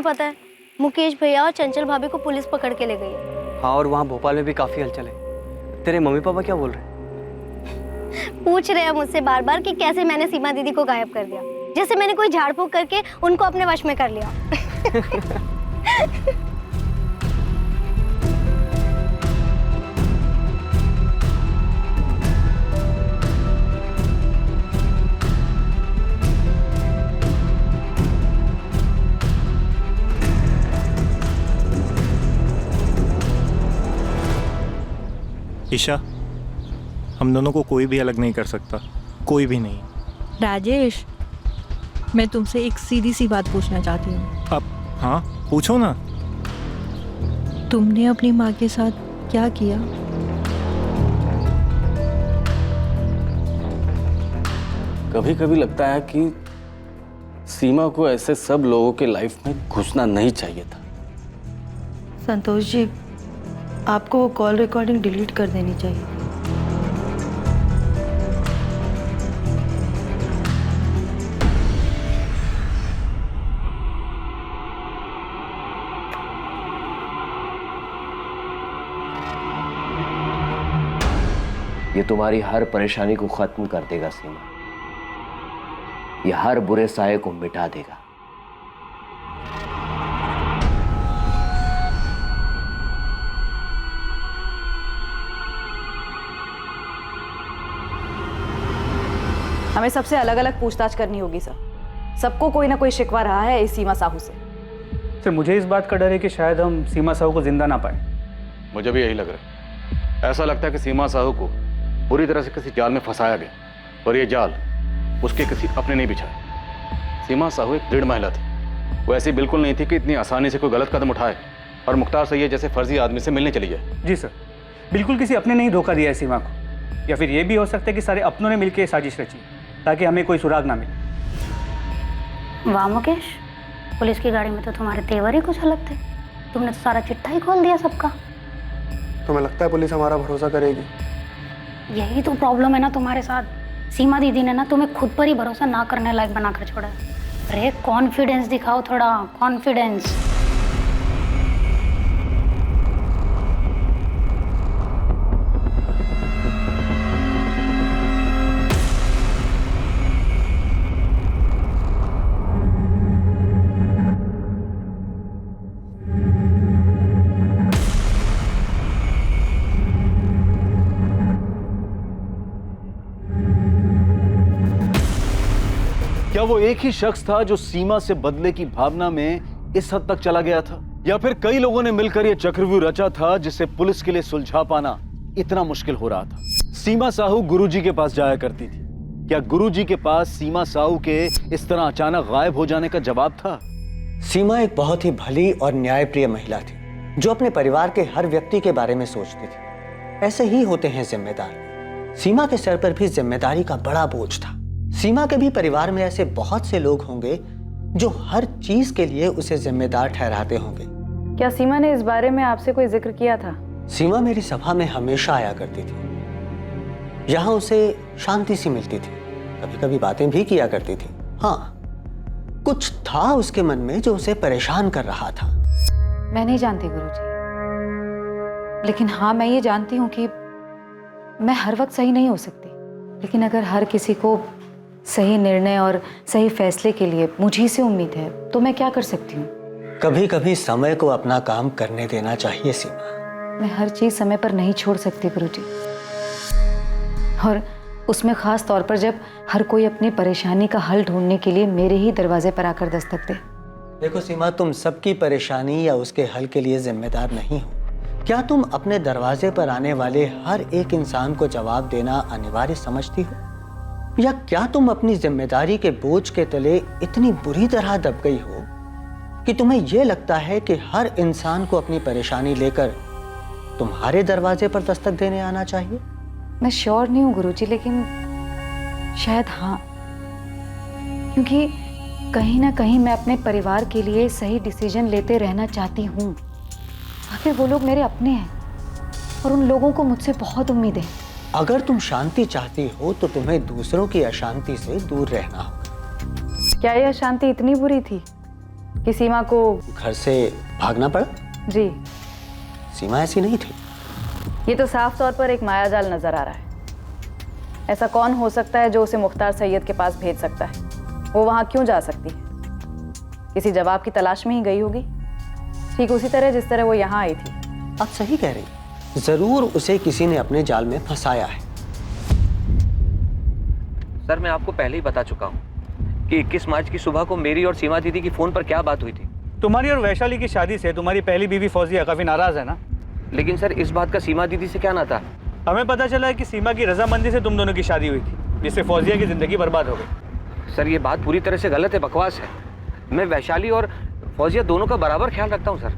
पता है, मुकेश भैया और चंचल भाभी को पुलिस पकड़ के ले गई है। हाँ, और वहाँ भोपाल में भी काफी हलचल है। तेरे मम्मी पापा क्या बोल रहे हैं? पूछ रहे हैं मुझसे बार बार कि कैसे मैंने सीमा दीदी को गायब कर दिया, जैसे मैंने कोई झाड़ फूक करके उनको अपने वश में कर लिया। ईशा, हम दोनों को कोई भी अलग नहीं कर सकता, कोई भी नहीं। राजेश, मैं तुमसे एक सीधी सी बात पूछना चाहती हूँ। अब हाँ, पूछो ना। तुमने अपनी माँ के साथ क्या किया? कभी कभी लगता है कि सीमा को ऐसे सब लोगों के लाइफ में घुसना नहीं चाहिए था। संतोष जी, आपको वो कॉल रिकॉर्डिंग डिलीट कर देनी चाहिए। ये तुम्हारी हर परेशानी को खत्म कर देगा सीमा, ये हर बुरे साये को मिटा देगा। हमें सबसे अलग अलग पूछताछ करनी होगी सर। सबको कोई ना कोई शिकवा रहा है इस सीमा साहू से। सर, मुझे इस बात का डर है कि शायद हम सीमा साहू को जिंदा ना पाए। मुझे भी यही लग रहा है। ऐसा लगता है कि सीमा साहू को बुरी तरह से किसी जाल में फंसाया गया, और ये जाल उसके किसी अपने नहीं बिछाए। सीमा साहू एक दृढ़ महिला थी। वो ऐसी बिल्कुल नहीं थी कि इतनी आसानी से कोई गलत कदम उठाए और मुख्तार सैयद जैसे फर्जी आदमी से मिलने चली जाए। जी सर, बिल्कुल किसी अपने ने ही धोखा दिया है सीमा को, या फिर ये भी हो सकता है कि सारे अपनों ने मिलकर साजिश रची ताकि हमें कोई सुराग ना मिले। वाह मुकेश, पुलिस की गाड़ी में तो तुम्हारे तेवर ही कुछ अलग थे। तुमने तो सारा चिट्ठा ही खोल दिया सबका। तुम्हें लगता है पुलिस हमारा भरोसा करेगी? यही तो प्रॉब्लम है ना तुम्हारे साथ। सीमा दीदी ने ना तुम्हें खुद पर ही भरोसा ना करने लायक बनाकर छोड़ा है। अरे कॉन्फिडेंस दिखाओ, थोड़ा कॉन्फिडेंस। क्या वो एक ही शख्स था जो सीमा से बदले की भावना में इस हद तक चला गया था, या फिर कई लोगों ने मिलकर यह चक्रव्यूह रचा था जिसे पुलिस के लिए सुलझा पाना इतना मुश्किल हो रहा था? सीमा साहू गुरुजी के पास जाया करती थी। क्या गुरुजी के पास सीमा साहू के इस तरह अचानक गायब हो जाने का जवाब था? सीमा एक बहुत ही भली और न्यायप्रिय महिला थी, जो अपने परिवार के हर व्यक्ति के बारे में सोचती थी। ऐसे ही होते हैं जिम्मेदार। सीमा के सर पर भी जिम्मेदारी का बड़ा बोझ था। सीमा के भी परिवार में ऐसे बहुत से लोग होंगे जो हर चीज के लिए उसे जिम्मेदार ठहराते होंगे। क्या सीमा ने इस बारे में आपसे कोई जिक्र किया था? सीमा मेरी सभा में हमेशा आया करती थी। यहाँ उसे शांति सी मिलती थी, कभी कभी बातें भी किया करती थी। हाँ, कुछ था उसके मन में जो उसे परेशान कर रहा था। मैं नहीं जानती गुरुजी, लेकिन हाँ मैं ये जानती हूँ कि मैं हर वक्त सही नहीं हो सकती, लेकिन अगर हर किसी को सही निर्णय और सही फैसले के लिए मुझी से उम्मीद है तो मैं क्या कर सकती हूँ? कभी कभी समय को अपना काम करने देना चाहिए सीमा। मैं हर चीज समय पर नहीं छोड़ सकती गुरुजी, और उसमें खास तौर पर जब हर कोई अपनी परेशानी का हल ढूंढने के लिए मेरे ही दरवाजे पर आकर दस्तक दे। देखो सीमा, तुम सबकी परेशानी या उसके हल के लिए जिम्मेदार नहीं हो। क्या तुम अपने दरवाजे पर आने वाले हर एक इंसान को जवाब देना अनिवार्य समझती हो, या क्या तुम अपनी जिम्मेदारी के बोझ के तले इतनी बुरी तरह दब गई हो कि तुम्हें यह लगता है कि हर इंसान को अपनी परेशानी लेकर तुम्हारे दरवाजे पर दस्तक देने आना चाहिए? मैं श्योर नहीं हूँ गुरुजी, लेकिन शायद हाँ, क्योंकि कहीं ना कहीं मैं अपने परिवार के लिए सही डिसीजन लेते रहना चाहती हूँ। आखिर वो लोग मेरे अपने हैं और उन लोगों को मुझसे बहुत उम्मीद है। अगर तुम शांति चाहती हो तो तुम्हें दूसरों की अशांति से दूर रहना होगा। क्या यह अशांति इतनी बुरी थी? कि सीमा को घर से भागना पड़ा? जी, सीमा ऐसी नहीं थी। ये तो साफ तौर पर एक मायाजाल नजर आ रहा है। ऐसा कौन हो सकता है जो उसे मुख्तार सैयद के पास भेज सकता है? वो वहां क्यों जा सकती है? किसी जवाब की तलाश में ही गई होगी, ठीक उसी तरह जिस तरह वो यहाँ आई थी। आप सही कह रही, जरूर उसे किसी ने अपने जाल में फंसाया है। सर मैं आपको पहले ही बता चुका हूँ कि 21 मार्च की सुबह को मेरी और सीमा दीदी की फोन पर क्या बात हुई थी। तुम्हारी और वैशाली की शादी से तुम्हारी पहली बीवी फौजिया काफी नाराज है ना? लेकिन सर इस बात का सीमा दीदी से क्या नाता? हमें पता चला है कि सीमा की रजामंदी से तुम दोनों की शादी हुई थी, जिससे फौजिया की जिंदगी बर्बाद हो गई। सर ये बात पूरी तरह से गलत है, बकवास है। मैं वैशाली और फौजिया दोनों का बराबर ख्याल रखता हूँ सर।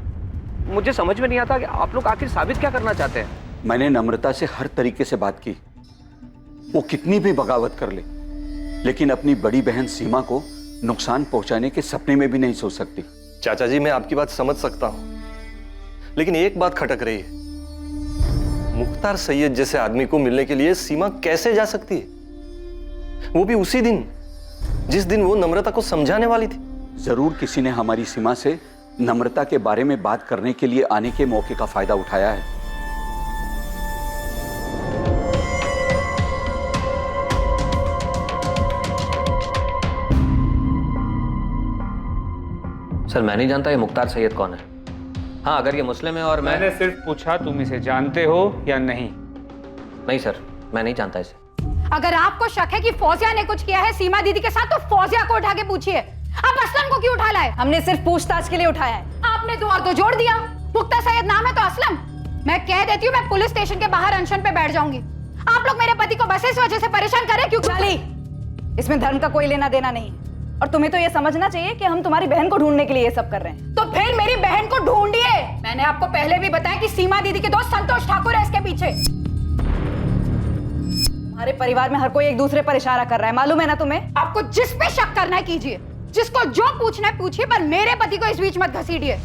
मुझे समझ में नहीं आता कि आप लोग आखिर साबित क्या करना चाहते हैं। मैंने नम्रता से हर तरीके से बात की, वो कितनी भी बगावत कर ले, लेकिन अपनी बड़ी बहन सीमा को नुकसान पहुंचाने के सपने में भी नहीं सोच सकती। चाचा जी मैं आपकी बात समझ सकता हूं, लेकिन एक बात खटक रही है। मुख्तार सैयद जैसे आदमी को मिलने के लिए सीमा कैसे जा सकती है, वो भी उसी दिन जिस दिन वो नम्रता को समझाने वाली थी। जरूर किसी ने हमारी सीमा से नम्रता के बारे में बात करने के लिए आने के मौके का फायदा उठाया है। सर मैं नहीं जानता ये मुख्तार सैयद कौन है। हाँ अगर ये मुस्लिम है और मैंने सिर्फ पूछा तुम इसे जानते हो या नहीं? नहीं सर मैं नहीं जानता इसे। अगर आपको शक है कि फौजिया ने कुछ किया है सीमा दीदी के साथ, तो फौजिया को उठा के पूछिए। आप असलम को क्यों उठा लाए? हमने सिर्फ पूछताछ के लिए उठाया है। आपने दो और दो जोड़ दिया। मुख्तार सैयद नाम है तो असलम। मैं कह देती हूँ, मैं पुलिस स्टेशन के बाहर अनशन पे बैठ जाऊंगी। आप लोग मेरे पति को बस इस वजह से परेशान करें क्योंकि इसमें धर्म का कोई लेना देना नहीं है, और तुम्हें तो ये समझना चाहिए कि हम तुम्हारी बहन को ढूंढने के लिए ये सब कर रहे हैं। तो फिर मेरी बहन को ढूंढिए। मैंने आपको पहले भी बताया कि सीमा दीदी के दोस्त संतोष ठाकुर है इसके पीछे। हमारे परिवार में हर कोई एक दूसरे पर इशारा कर रहा है, मालूम है ना तुम्हें? आपको जिस पे शक करना है कीजिए, जिसको जो पूछना है पूछिए, पर मेरे पति को इस बीच मत घसीटिए।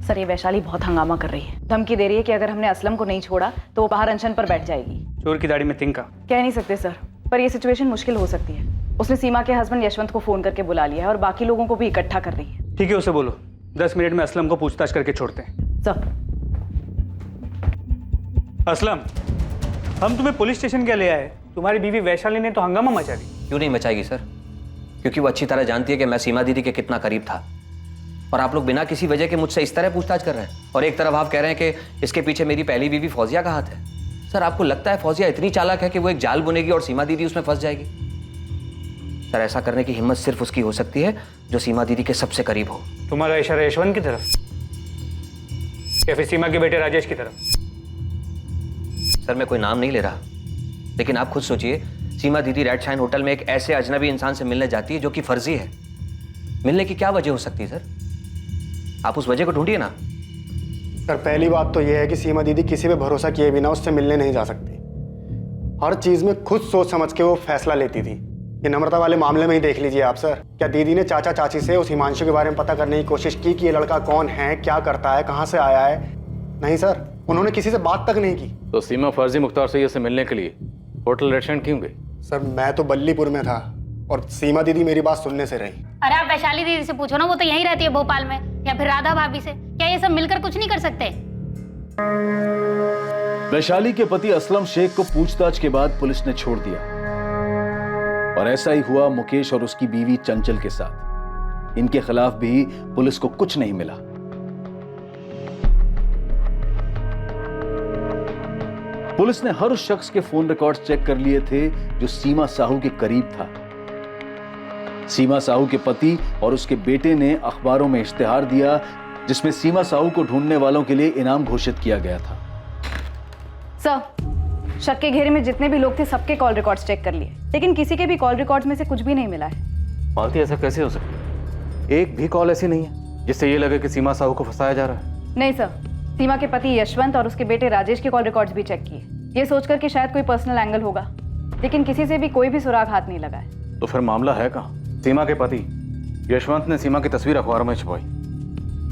सर ये वैशाली बहुत हंगामा कर रही है, धमकी दे रही है कि अगर हमने असलम को नहीं छोड़ा तो वो बाहर अनशन पर बैठ जाएगी। चोर की दाढ़ी में तिनका। कह नहीं सकते सर, पर ये सिचुएशन मुश्किल हो सकती है। उसने सीमा के हस्बैंड यशवंत को फोन करके बुला लिया है और बाकी लोगों को भी इकट्ठा कर रही है। ठीक है, उसे बोलो 10 मिनट में असलम को पूछताछ करके छोड़ते हैं। सर असलम, हम तुम्हें पुलिस स्टेशन क्या ले आए? तुम्हारी बीवी वैशाली ने तो हंगामा मचा दी। क्यों नहीं मचाएगी सर? क्योंकि वो अच्छी तरह जानती है कि मैं सीमा दीदी के कितना करीब था, और आप लोग बिना किसी वजह के मुझसे इस तरह पूछताछ कर रहे हैं। और एक तरफ आप कह रहे हैं कि इसके पीछे मेरी पहली बीवी फौजिया का हाथ है। सर आपको लगता है फौजिया इतनी चालाक है कि वो एक जाल बुनेगी और सीमा दीदी उसमें फंस जाएगी? सर ऐसा करने की हिम्मत सिर्फ उसकी हो सकती है जो सीमा दीदी के सबसे करीब हो। तुम्हारा इशारा यशवंत की तरफ या फिर सीमा के बेटे राजेश की तरफ? सर मैं कोई नाम नहीं ले रहा, लेकिन आप खुद सोचिए, सीमा दीदी रेड शाइन होटल में एक ऐसे अजनबी इंसान से मिलने जाती है जो कि फर्जी है। मिलने की क्या वजह हो सकती है सर? आप उस वजह को ढूंढिए ना। सर पहली बात तो यह है कि सीमा दीदी किसी पे भरोसा किए बिना उससे मिलने नहीं जा सकती। हर चीज में खुद सोच समझ के वो फैसला लेती थी। ये नम्रता वाले मामले में ही देख लीजिए आप सर। क्या दीदी ने चाचा चाची से उस हिमांशु के बारे में पता करने की कोशिश की कि ये लड़का कौन है, क्या करता है, कहाँ से आया है? नहीं सर, उन्होंने किसी से बात तक नहीं की। तो सीमा फर्जी मुख्तार सैयद से मिलने के लिए होटल रेस्टोरेंट क्यों गई? सर मैं तो बल्लीपुर में था और सीमा दीदी मेरी बात सुनने से रही। अरे आप वैशाली दीदी से पूछो ना, वो तो यहीं रहती है भोपाल में, या फिर राधा भाभी से। क्या ये सब मिलकर कुछ नहीं कर सकते? वैशाली के पति असलम शेख को पूछताछ के बाद पुलिस ने छोड़ दिया, और ऐसा ही हुआ मुकेश और उसकी बीवी चंचल के साथ। इनके खिलाफ भी पुलिस को कुछ नहीं मिला। पुलिस ने हर उस शख्स के फोन रिकॉर्ड्स चेक कर लिए थे जो सीमा साहू के करीब था। सीमा साहू के पति और उसके बेटे ने अखबारों में इश्तिहार दिया जिसमें सीमा साहू को ढूंढने वालों के लिए इनाम घोषित किया गया था। सर शक के घेरे में जितने भी लोग थे सबके कॉल रिकॉर्ड्स चेक कर लिए, लेकिन किसी के भी कॉल रिकॉर्ड्स में से कुछ भी नहीं मिला है। मालती ऐसा कैसे हो सकता है? एक भी कॉल ऐसी नहीं है जिससे ये लगे कि सीमा साहू को फंसाया जा रहा है। नहीं सर, सीमा के पति यशवंत और उसके बेटे राजेश के कॉल रिकॉर्ड्स भी चेक किए, ये सोचकर कि शायद कोई पर्सनल एंगल होगा, लेकिन किसी से भी कोई भी सुराग हाथ नहीं लगा है। तो फिर मामला है कहाँ? सीमा के पति यशवंत ने सीमा की तस्वीर अखबार में छपवाई,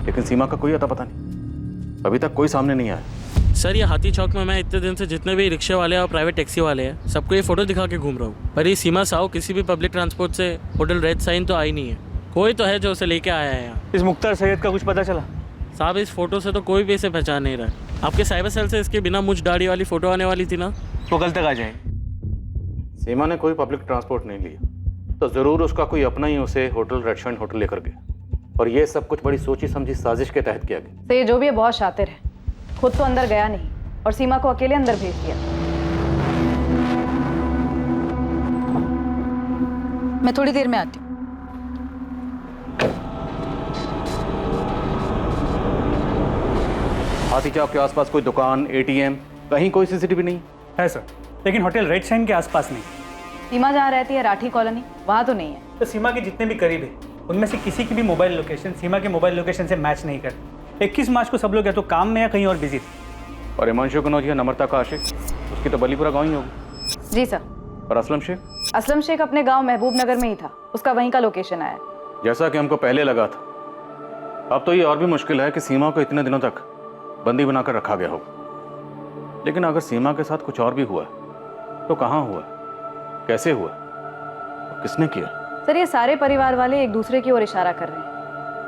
लेकिन सीमा का कोई अता पता नहीं, अभी तक कोई सामने नहीं आया। सर ये हाथी चौक में मैं इतने दिन से जितने भी रिक्शे वाले और प्राइवेट टैक्सी वाले हैं सबको ये फोटो दिखा के घूम रहा हूँ, पर ये सीमा साहू किसी भी पब्लिक ट्रांसपोर्ट से होटल रेड साइन तो आई नहीं है। कोई तो है जो उसे लेके आया है यहाँ। इस मुख्तार सैयद का कुछ पता चला? साहब इस फोटो से तो कोई भी इसे पहचान नहीं रहा है। आपके साइबर सेल से इसके बिना मुझ दाढ़ी वाली फोटो आने वाली थी ना, वो कल तक आ जाएगी। सीमा ने कोई पब्लिक ट्रांसपोर्ट नहीं लिया तो जरूर उसका कोई अपना ही उसे होटल रेड साइन होटल लेकर गया, और ये सब कुछ बड़ी सोची समझी साजिश के तहत किया गया। तो ये जो भी है बहुत शातिर है, खुद तो अंदर गया नहीं और सीमा को अकेले अंदर भेज दिया। मैं थोड़ी देर में आती हूँ। हाथी चौक के आसपास कोई दुकान, एटीएम, कहीं कोई सीसीटीवी नहीं है सर, लेकिन होटल रेड साइन के आसपास नहीं। सीमा जहाँ रहती है राठी कॉलोनी, वहाँ तो नहीं है। तो सीमा के जितने भी करीब है उनमें से किसी की भी मोबाइल लोकेशन सीमा के मोबाइल लोकेशन से मैच नहीं करती। 21 मार्च को सब लोग या तो काम में या कहीं और बिजी थे। और हिमांशु कनौजिया नम्रता का आशिक, उसकी तो बलीपुरा गाँव ही होगी। जी सर। और असलम शेख? असलम शेख अपने गांव महबूब नगर में ही था, उसका वहीं का लोकेशन आया। जैसा कि हमको पहले लगा था, अब तो ये और भी मुश्किल है कि सीमा को इतने दिनों तक बंदी बनाकर रखा गया होगा। लेकिन अगर सीमा के साथ कुछ और भी हुआ तो कहाँ हुआ, कैसे हुआ, किसने किया? सर ये सारे परिवार वाले एक दूसरे की ओर इशारा कर रहे हैं।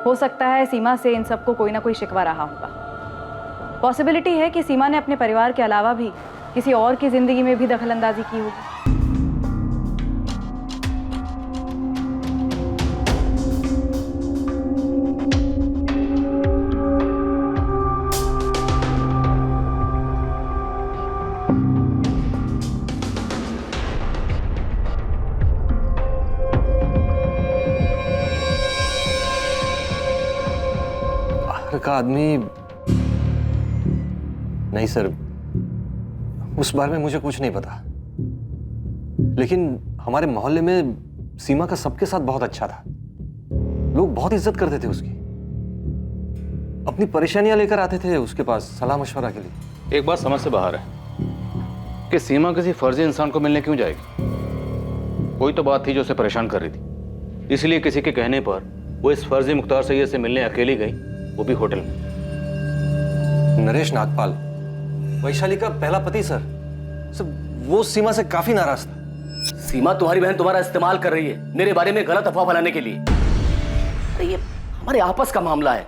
हो सकता है सीमा से इन सबको कोई ना कोई शिकवा रहा होगा। पॉसिबिलिटी है कि सीमा ने अपने परिवार के अलावा भी किसी और की जिंदगी में भी दखलंदाजी की होगी। का आदमी नहीं सर, उस बारे में मुझे कुछ नहीं पता, लेकिन हमारे मोहल्ले में सीमा का सबके साथ बहुत अच्छा था। लोग बहुत इज्जत करते थे उसकी, अपनी परेशानियां लेकर आते थे उसके पास सलाह मशवरा के लिए। एक बात समझ से बाहर है कि सीमा किसी फर्जी इंसान को मिलने क्यों जाएगी। कोई तो बात थी जो उसे परेशान कर रही थी, इसलिए किसी के कहने पर वो इस फर्जी मुख्तार सैयद से मिलने अकेली गई, वो भी होटल में। नरेश नागपाल, वैशाली का पहला पति सर, वो सीमा से काफी नाराज था। सीमा तुम्हारी बहन तुम्हारा इस्तेमाल कर रही है मेरे बारे में गलत अफवाह फैलाने के लिए। अरे ये हमारे आपस का मामला है,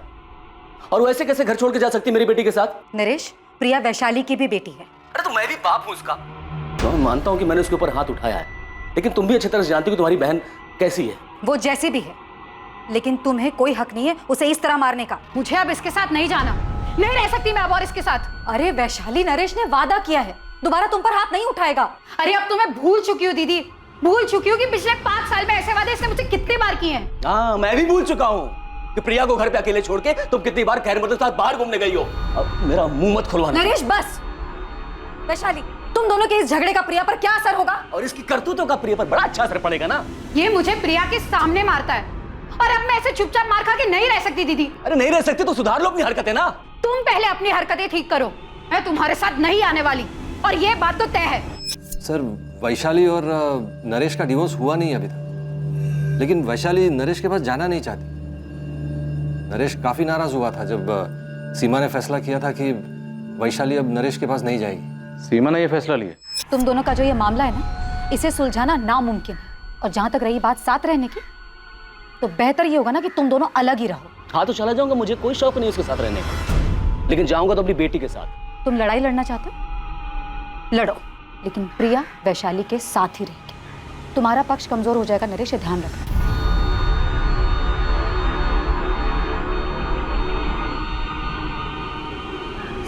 और वो ऐसे कैसे घर छोड़ के जा सकती मेरी बेटी के साथ? नरेश, प्रिया वैशाली की भी बेटी है। अरे तो मैं भी बाप हूं उसका। तो मैं मानता हूं कि मैंने उसके ऊपर हाथ उठाया है, लेकिन तुम भी अच्छी तरह से जानती हो कि तुम्हारी बहन कैसी है। वो जैसी भी है, लेकिन तुम्हें कोई हक नहीं है उसे इस तरह मारने का। मुझे अब इसके साथ नहीं जाना, नहीं रह सकती मैं अब और इसके साथ। अरे वैशाली, नरेश ने वादा किया है दोबारा तुम पर हाथ नहीं उठाएगा। अरे अब तो मैं भूल चुकी हूँ दीदी, भूल चुकी हूँ कि पिछले 5 साल में ऐसे वादे इसने मुझसे कितनी बार किए हैं। हाँ, मैं भी भूल चुका हूँ कि प्रिया को घर पे अकेले छोड़ के तुम कितनी बार खैर मदद के साथ बाहर घूमने गई हो। अब मेरा मुंह मत खुलवाना। नरेश बस। वैशाली, तुम दोनों के इस झगड़े का प्रिया पर क्या असर होगा? और इसकी करतूतों का प्रिया पर बड़ा अच्छा असर पड़ेगा ना। ये मुझे प्रिया के सामने मारता है, और अब मैं ऐसे चुपचाप मार खा के नहीं रह सकती दीदी। अरे नहीं रह सकती तो सुधार लो अपनी हरकतें ना। तुम पहले अपनी हरकतें ठीक करो, मैं तुम्हारे साथ नहीं आने वाली, और ये बात तो तय है। सर वैशाली और नरेश का डिवोर्स हुआ नहीं अभी तक, लेकिन वैशाली नरेश के पास जाना नहीं चाहती। नरेश काफी नाराज हुआ था जब सीमा ने फैसला किया था कि वैशाली अब नरेश के पास नहीं जाएगी। सीमा ने यह फैसला लिया। तुम दोनों का जो ये मामला है ना, इसे सुलझाना नामुमकिन है। और जहां तक रही बात साथ रहने की, तो बेहतर ये होगा ना कि तुम दोनों अलग ही रहो। हाँ तो चला जाऊंगा, मुझे कोई शौक नहीं उसके साथ रहने का, लेकिन जाऊंगा तो अपनी बेटी के साथ। तुम लड़ाई लड़ना चाहते हो, लड़ो, लेकिन प्रिया वैशाली के साथ ही रहेगी। तुम्हारा पक्ष कमजोर हो जाएगा नरेश, ध्यान रखना।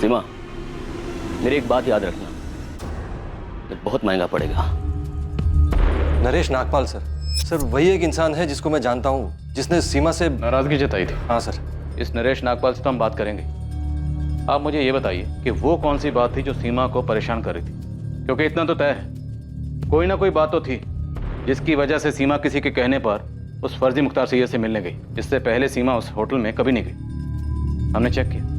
सीमा, मेरी एक बात याद रखना, ये बहुत महंगा पड़ेगा। नरेश नागपाल सर वही एक इंसान है जिसको मैं जानता हूँ, जिसने सीमा से नाराजगी जताई थी। हाँ सर। इस नरेश नागपाल से तो हम बात करेंगे। आप मुझे ये बताइए कि वो कौन सी बात थी जो सीमा को परेशान कर रही थी, क्योंकि इतना तो तय है कोई ना कोई बात तो थी जिसकी वजह से सीमा किसी के कहने पर उस फर्जी मुख्तार सैयद से मिलने गई। इससे पहले सीमा उस होटल में कभी नहीं गई, हमने चेक किया।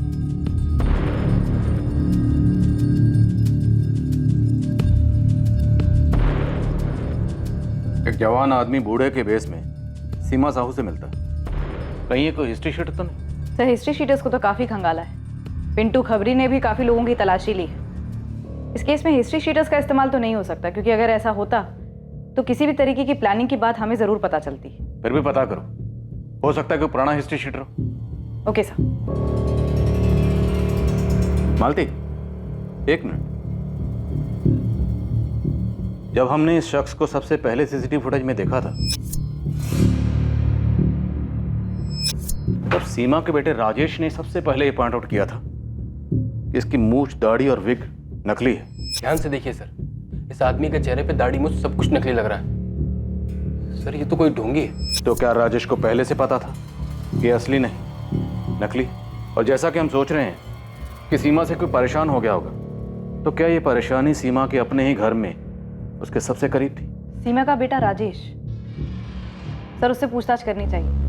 एक जवान आदमी बूढ़े के भेस में सीमा साहू से मिलता है, कहीं ये कोई हिस्ट्री शीट तो नहीं? सर हिस्ट्री शीटर्स को तो काफी खंगाला है। पिंटू खबरी ने भी काफी लोगों की तलाशी ली है। इस केस में हिस्ट्री शीटर्स का इस्तेमाल तो नहीं हो सकता, क्योंकि अगर ऐसा होता तो किसी भी तरीके की प्लानिंग की बात हमें जरूर पता चलती। फिर भी पता करो, हो सकता है कोई पुराना हिस्ट्री शीटर हो। Okay sir. मालती, एक मिनट। जब हमने इस शख्स को सबसे पहले सीसीटीवी फुटेज में देखा था, तब सीमा के बेटे राजेश ने सबसे पहले ये पॉइंट आउट किया था कि इसकी मूछ, दाढ़ी और विग नकली है। ध्यान से देखिए सर, इस आदमी के चेहरे पे दाढ़ी मूछ सब कुछ नकली लग रहा है। सर ये तो कोई ढोंगी है। तो क्या राजेश को पहले से पता था कि असली नहीं, नकली? और जैसा कि हम सोच रहे हैं कि सीमा से कोई परेशान हो गया होगा, तो क्या ये परेशानी सीमा के अपने ही घर में उसके सबसे करीब थी? सीमा का बेटा राजेश, सर उससे पूछताछ करनी चाहिए।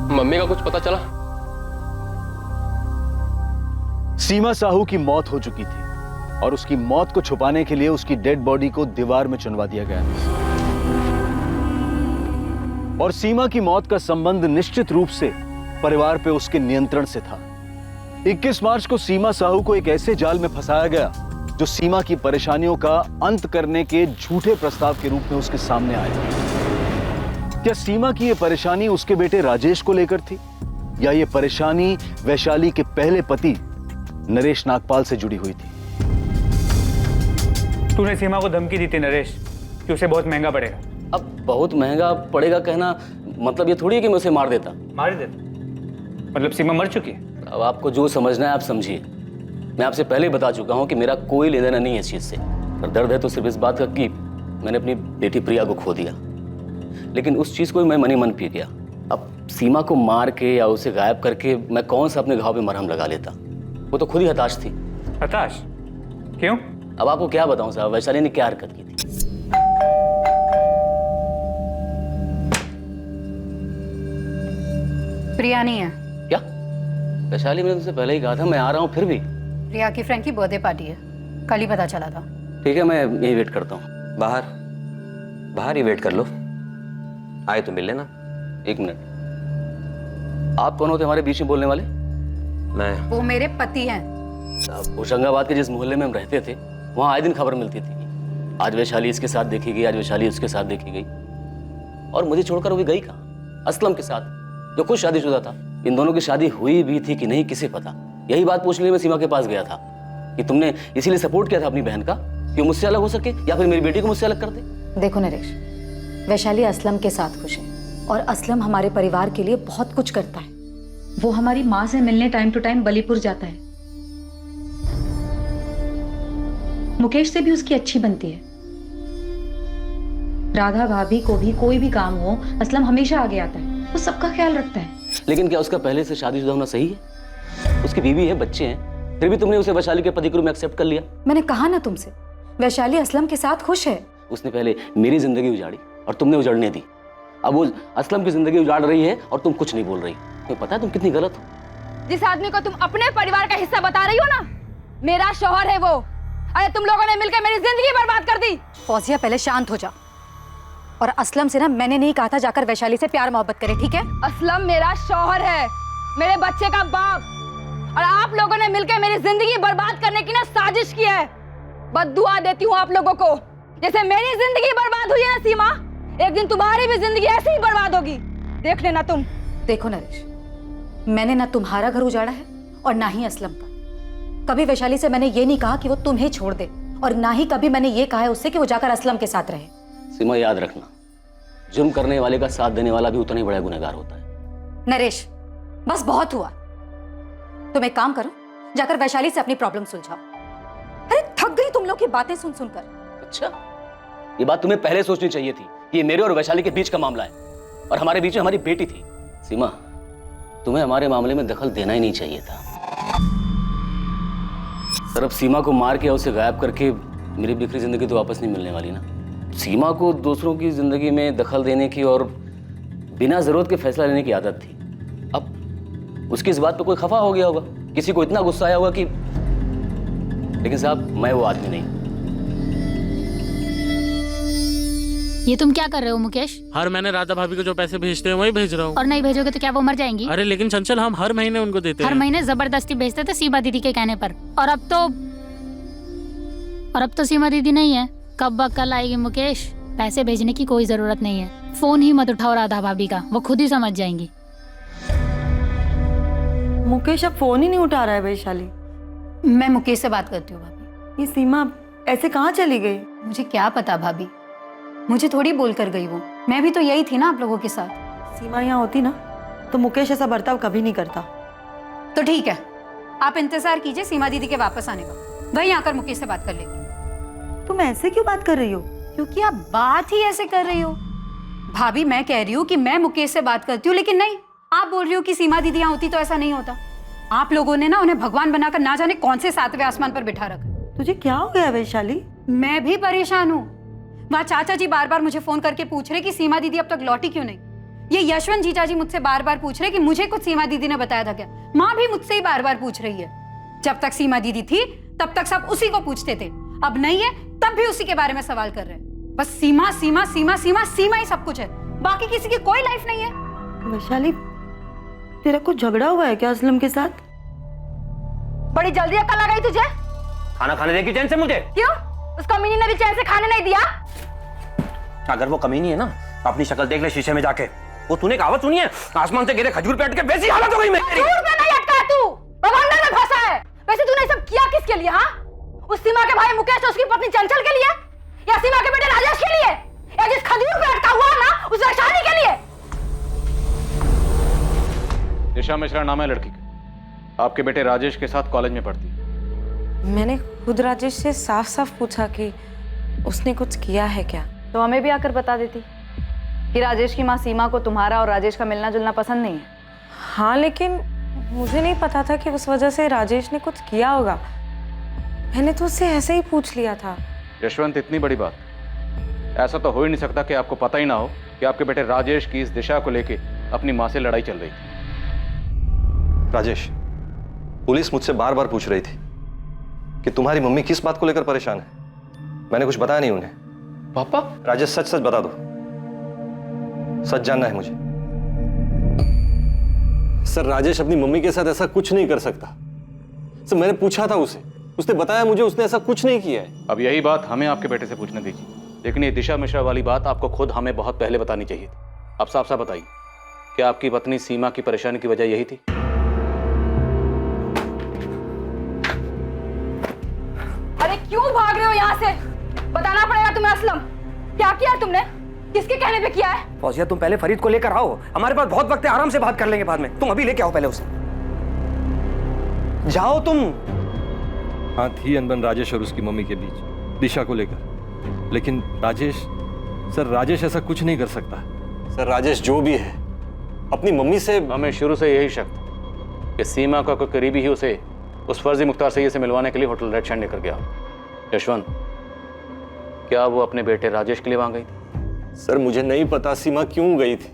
मम्मी का कुछ पता चला? सीमा साहू की मौत हो चुकी थी और उसकी मौत को छुपाने के लिए उसकी डेड बॉडी को दीवार में चुनवा दिया गया। और सीमा की मौत का संबंध निश्चित रूप से परिवार पे उसके नियंत्रण से था। 21 मार्च को सीमा साहू को एक ऐसे जाल में फंसाया गया जो सीमा की परेशानियों का अंत करने के झूठे प्रस्ताव के रूप में उसके सामने आया। क्या सीमा की यह परेशानी उसके बेटे राजेश को लेकर थी, या यह परेशानी वैशाली के पहले पति नरेश नागपाल से जुड़ी हुई थी? तूने सीमा को धमकी दी थी नरेश कि उसे बहुत महंगा पड़ेगा। अब बहुत महंगा पड़ेगा कहना मतलब ये थोड़ी है कि मैं उसे मार देता। मार देता? मतलब सीमा मर चुकी है? अब आपको जो समझना है आप समझिए। मैं आपसे पहले ही बता चुका हूं कि मेरा कोई लेना देना नहीं है इस चीज से। और दर्द है तो सिर्फ इस बात का कि मैंने अपनी बेटी प्रिया को खो दिया, लेकिन उस चीज को मैं मन ही मन पी गया। अब सीमा को मार के या उसे गायब करके मैं कौन सा अपने घाव पे मरहम लगा लेता? वो तो खुद ही हताश थी। हताश? क्यों? अब आपको क्या बताऊं साहब, वैशाली ने क्या हरकत की थी। प्रिया नहीं है। क्या? वैशाली, मैंने तुमसे पहले ही कहा था मैं आ रहा हूं, फिर भी? प्रिया की फ्रेंड की बर्थडे पार्टी है, कल ही पता चला था। ठीक है, मैं यही वेट करता हूँ। बाहर ही वेट कर लो, आए तो मिल लेना। एक मिनट, आप कौन होते हमारे बीच में बोलने वाले? मैं। वो मेरे पति हैं। होशंगाबाद के जिस मोहल्ले में हम रहते थे वहाँ आए दिन खबर मिलती थी, आज वैशाली इसके साथ देखी गई, आज वैशाली उसके साथ देखी गई। और मुझे छोड़कर वो भी गई कहाँ? असलम के साथ, जो खुद शादीशुदा था। इन दोनों की शादी हुई भी थी कि नहीं किसे पता। यही बात पूछने के लिए मैं सीमा के पास गया था कि तुमने इसीलिए सपोर्ट किया था अपनी बहन का कि वो मुझसे अलग हो सके या फिर मेरी बेटी को मुझसे अलग कर दे। देखो नरेश, वैशाली असलम के साथ खुश है और असलम हमारे परिवार के लिए बहुत कुछ करता है। वो हमारी माँ से मिलने टाइम टू टाइम बलीपुर जाता है। मुकेश से भी उसकी अच्छी बनती है। राधा भाभी को भी कोई भी काम हो असलम हमेशा आगे आता है, वो सबका ख्याल रखता है। लेकिन क्या उसका पहले से शादीशुदा होना सही है? उसकी बीवी है, बच्चे हैं, फिर भी तुमने उसे वैशाली के पति के रूप में एक्सेप्ट कर लिया। मैंने कहा ना तुमसे, वैशाली असलम के साथ खुश है। उसने पहले मेरी जिंदगी उजाड़ी और तुमने उजाड़ने दी। अब वो असलम की जिंदगी उजाड़ रही है और तुम कुछ नहीं बोल रही। तुम्हें पता है तुम कितनी गलत हो? जिस आदमी को तुम अपने परिवार का हिस्सा बता रही हो ना, मेरा शौहर है वो। अरे तुम लोगों ने मिलकर मेरी जिंदगी बर्बाद कर दी। फौजिया पहले शांत हो जा। और असलम से ना मैंने नहीं कहा था जाकर वैशाली से प्यार मोहब्बत करे, ठीक है? असलम मेरा शौहर है, मेरे बच्चे का बाप, और आप लोगों ने मिलकर मेरी जिंदगी बर्बाद करने की ना साजिश की है। बद्दुआ देती हूँ आप लोगों को। जैसे मेरी जिंदगी बर्बाद हुई है ना सीमा, एक दिन तुम्हारी भी जिंदगी ऐसे ही बर्बाद होगी, देख लेना तुम। देखो नरेश, मैंने ना तुम्हारा घर उजाड़ा है और ना ही असलम का। कभी वैशाली से मैंने ये नहीं कहा कि वो तुम्हें छोड़ दे, और ना ही कभी मैंने ये कहा है उससे कि वो जाकर असलम के साथ रहे। सीमा, याद रखना, जुर्म करने वाले का साथ देने वाला भी उतना ही बड़ा गुनहगार होता है। नरेश, बस बहुत हुआ। तुम एक काम करो, जाकर वैशाली से अपनी प्रॉब्लम सुलझाओ। अरे थक गई तुम लोग की बातें सुन सुनकर। अच्छा, ये बात तुम्हें पहले सोचनी चाहिए थी कि ये मेरे और वैशाली के बीच का मामला है और हमारे बीच में हमारी बेटी थी। सीमा, तुम्हें हमारे मामले में दखल देना ही नहीं चाहिए था। सर, अब सीमा को मार के उसे गायब करके मेरी बिखरी जिंदगी तो वापस नहीं मिलने वाली ना। सीमा को दूसरों की जिंदगी में दखल देने की और बिना जरूरत के फैसला लेने की आदत थी। अब उसकी इस बात पे कोई खफा हो गया होगा, किसी को इतना गुस्सा आया होगा कि, लेकिन साहब मैं वो आदमी नहीं। ये तुम क्या कर रहे हो मुकेश? हर महीने राधा भाभी को जो पैसे भेजते हैं वही भेज रहा हूँ। और नहीं भेजोगे तो क्या वो मर जाएंगी? अरे लेकिन चंचल, हम हर महीने उनको देते हर हैं। महीने जबरदस्ती भेजते थे सीमा दीदी के कहने पर, और अब तो सीमा दीदी नहीं है। कब कल आएगी मुकेश? पैसे भेजने की कोई जरूरत नहीं है, फोन ही मत उठाओ राधा भाभी का, वो खुद ही समझ जाएंगी। मुकेश अब फोन ही नहीं उठा रहा है वैशाली। मैं मुकेश से बात करती हूँ भाभी। ये सीमा ऐसे कहाँ चली गई? मुझे क्या पता भाभी, मुझे थोड़ी बोल कर गई वो, मैं भी तो यही थी ना आप लोगों के साथ। सीमा यहाँ होती ना तो मुकेश ऐसा बर्ताव कभी नहीं करता। तो ठीक है, आप इंतजार कीजिए सीमा दीदी के वापस आने का, वहीं आकर मुकेश से बात कर लेंगे। तुम ऐसे क्यों बात कर रही हो? क्योंकि आप बात ही ऐसे कर रही हो भाभी। मैं कह रही हूँ कि मैं मुकेश से बात करती हूँ, लेकिन नहीं, आप बोल रही हो कि सीमा दीदी यहाँ होती तो ऐसा नहीं होता। आप लोगों ने ना उन्हें भगवान बनाकर ना जाने कौन से 7वें आसमान पर बिठा रखा। तुझे क्या हो गया वैशाली? मैं भी परेशान हूँ। वहाँ चाचा जी बार बार मुझे फोन करके पूछ रहे कि सीमा दीदी अब तक लौटी क्यों नहीं। ये यशवंत जीजा जी मुझसे बार बार पूछ रहे कि मुझे कुछ सीमा दीदी ने बताया था क्या। माँ भी मुझसे ही बार बार पूछ रही है। जब तक सीमा दीदी थी तब तक सब उसी को पूछते थे, अब नहीं है तब भी उसी के बारे में सवाल कर रहे हैं। बस सीमा सीमा सीमा सीमा सीमा ही सब कुछ है, बाकी किसी की कोई लाइफ नहीं है। वैशाली, तेरा कुछ झगड़ा हुआ है क्या असलम के साथ? बड़ी जल्दी अक्ल आ गई तुझे? खाना खाने देगी चैन से मुझे? क्यों? उस कमीनी ने भी चैन से खाने नहीं दिया? अगर वो कमीनी है ना, अपनी शक्ल देख ले शीशे में जाके। वो तूने कहावत सुनी है, आसमान से गिरे खजूर पे अटके वैसी हालत हो गई मेरी। खजूर पे नहीं अटका तू, बवंडर में फंसा है। वैसे तूने सब किया किसके लिए? हाँ, उस सीमा के भाई मुकेश और उसकी पत्नी चंचल के लिए, या सीमा के बेटे राजेश के लिए, या जिस खजूर पे अटका हुआ ना उस वैशाली के लिए? दिशा मिश्रा नाम है लड़की का, आपके बेटे राजेश के साथ कॉलेज में पढ़ती है। मैंने खुद राजेश से साफ साफ पूछा कि उसने कुछ किया है क्या। तो हमें भी आकर बता देती कि राजेश की माँ सीमा को तुम्हारा और राजेश का मिलना जुलना पसंद नहीं है। हाँ, लेकिन मुझे नहीं पता था कि उस वजह से राजेश ने कुछ किया होगा। मैंने तो उससे ऐसे ही पूछ लिया था। यशवंत, इतनी बड़ी बात, ऐसा तो हो ही नहीं सकता कि आपको पता ही ना हो कि आपके बेटे राजेश की इस दिशा को लेके अपनी माँ से लड़ाई चल रही थी। राजेश, पुलिस मुझसे बार बार पूछ रही थी कि तुम्हारी मम्मी किस बात को लेकर परेशान है। मैंने कुछ बताया नहीं उन्हें। पापा? राजेश, सच सच बता दो, सच जानना है मुझे। सर, राजेश अपनी मम्मी के साथ ऐसा कुछ नहीं कर सकता। सर, मैंने पूछा था उसे, उसने बताया मुझे उसने ऐसा कुछ नहीं किया है। अब यही बात हमें आपके बेटे से पूछने दीजिए, लेकिन ये दिशा मिश्रा वाली बात आपको खुद हमें बहुत पहले बतानी चाहिए थी। अब साफ साफ बताइए, क्या आपकी पत्नी सीमा की परेशानी की वजह यही थी? अरे क्यों भाग रहे हो यहाँ से? बताना पड़ेगा तुम्हें असलम, क्या किया तुमने? किसके कहने पे किया है? फौजिया, तुम पहले फरीद को लेकर आओ, हमारे पास बहुत वक्त है, आराम से बात कर लेंगे बाद में। तुम अभी लेके आओ पहले उसे, जाओ तुम। हाँ, थी अनबन राजेश और उसकी मम्मी के बीच दिशा को लेकर, लेकिन राजेश ऐसा कुछ नहीं कर सकता। सर, राजेश जो भी है अपनी मम्मी से, हमें शुरू से यही शक था कि सीमा का कोई करीबी ही उसे उस फर्जी मुख्तार सैयद से मिलवाने के लिए होटल रेड शाइन लेकर गया। यशवंत, क्या वो अपने बेटे राजेश के लिए वहां गई थी? सर, मुझे नहीं पता सीमा क्यों गई थी,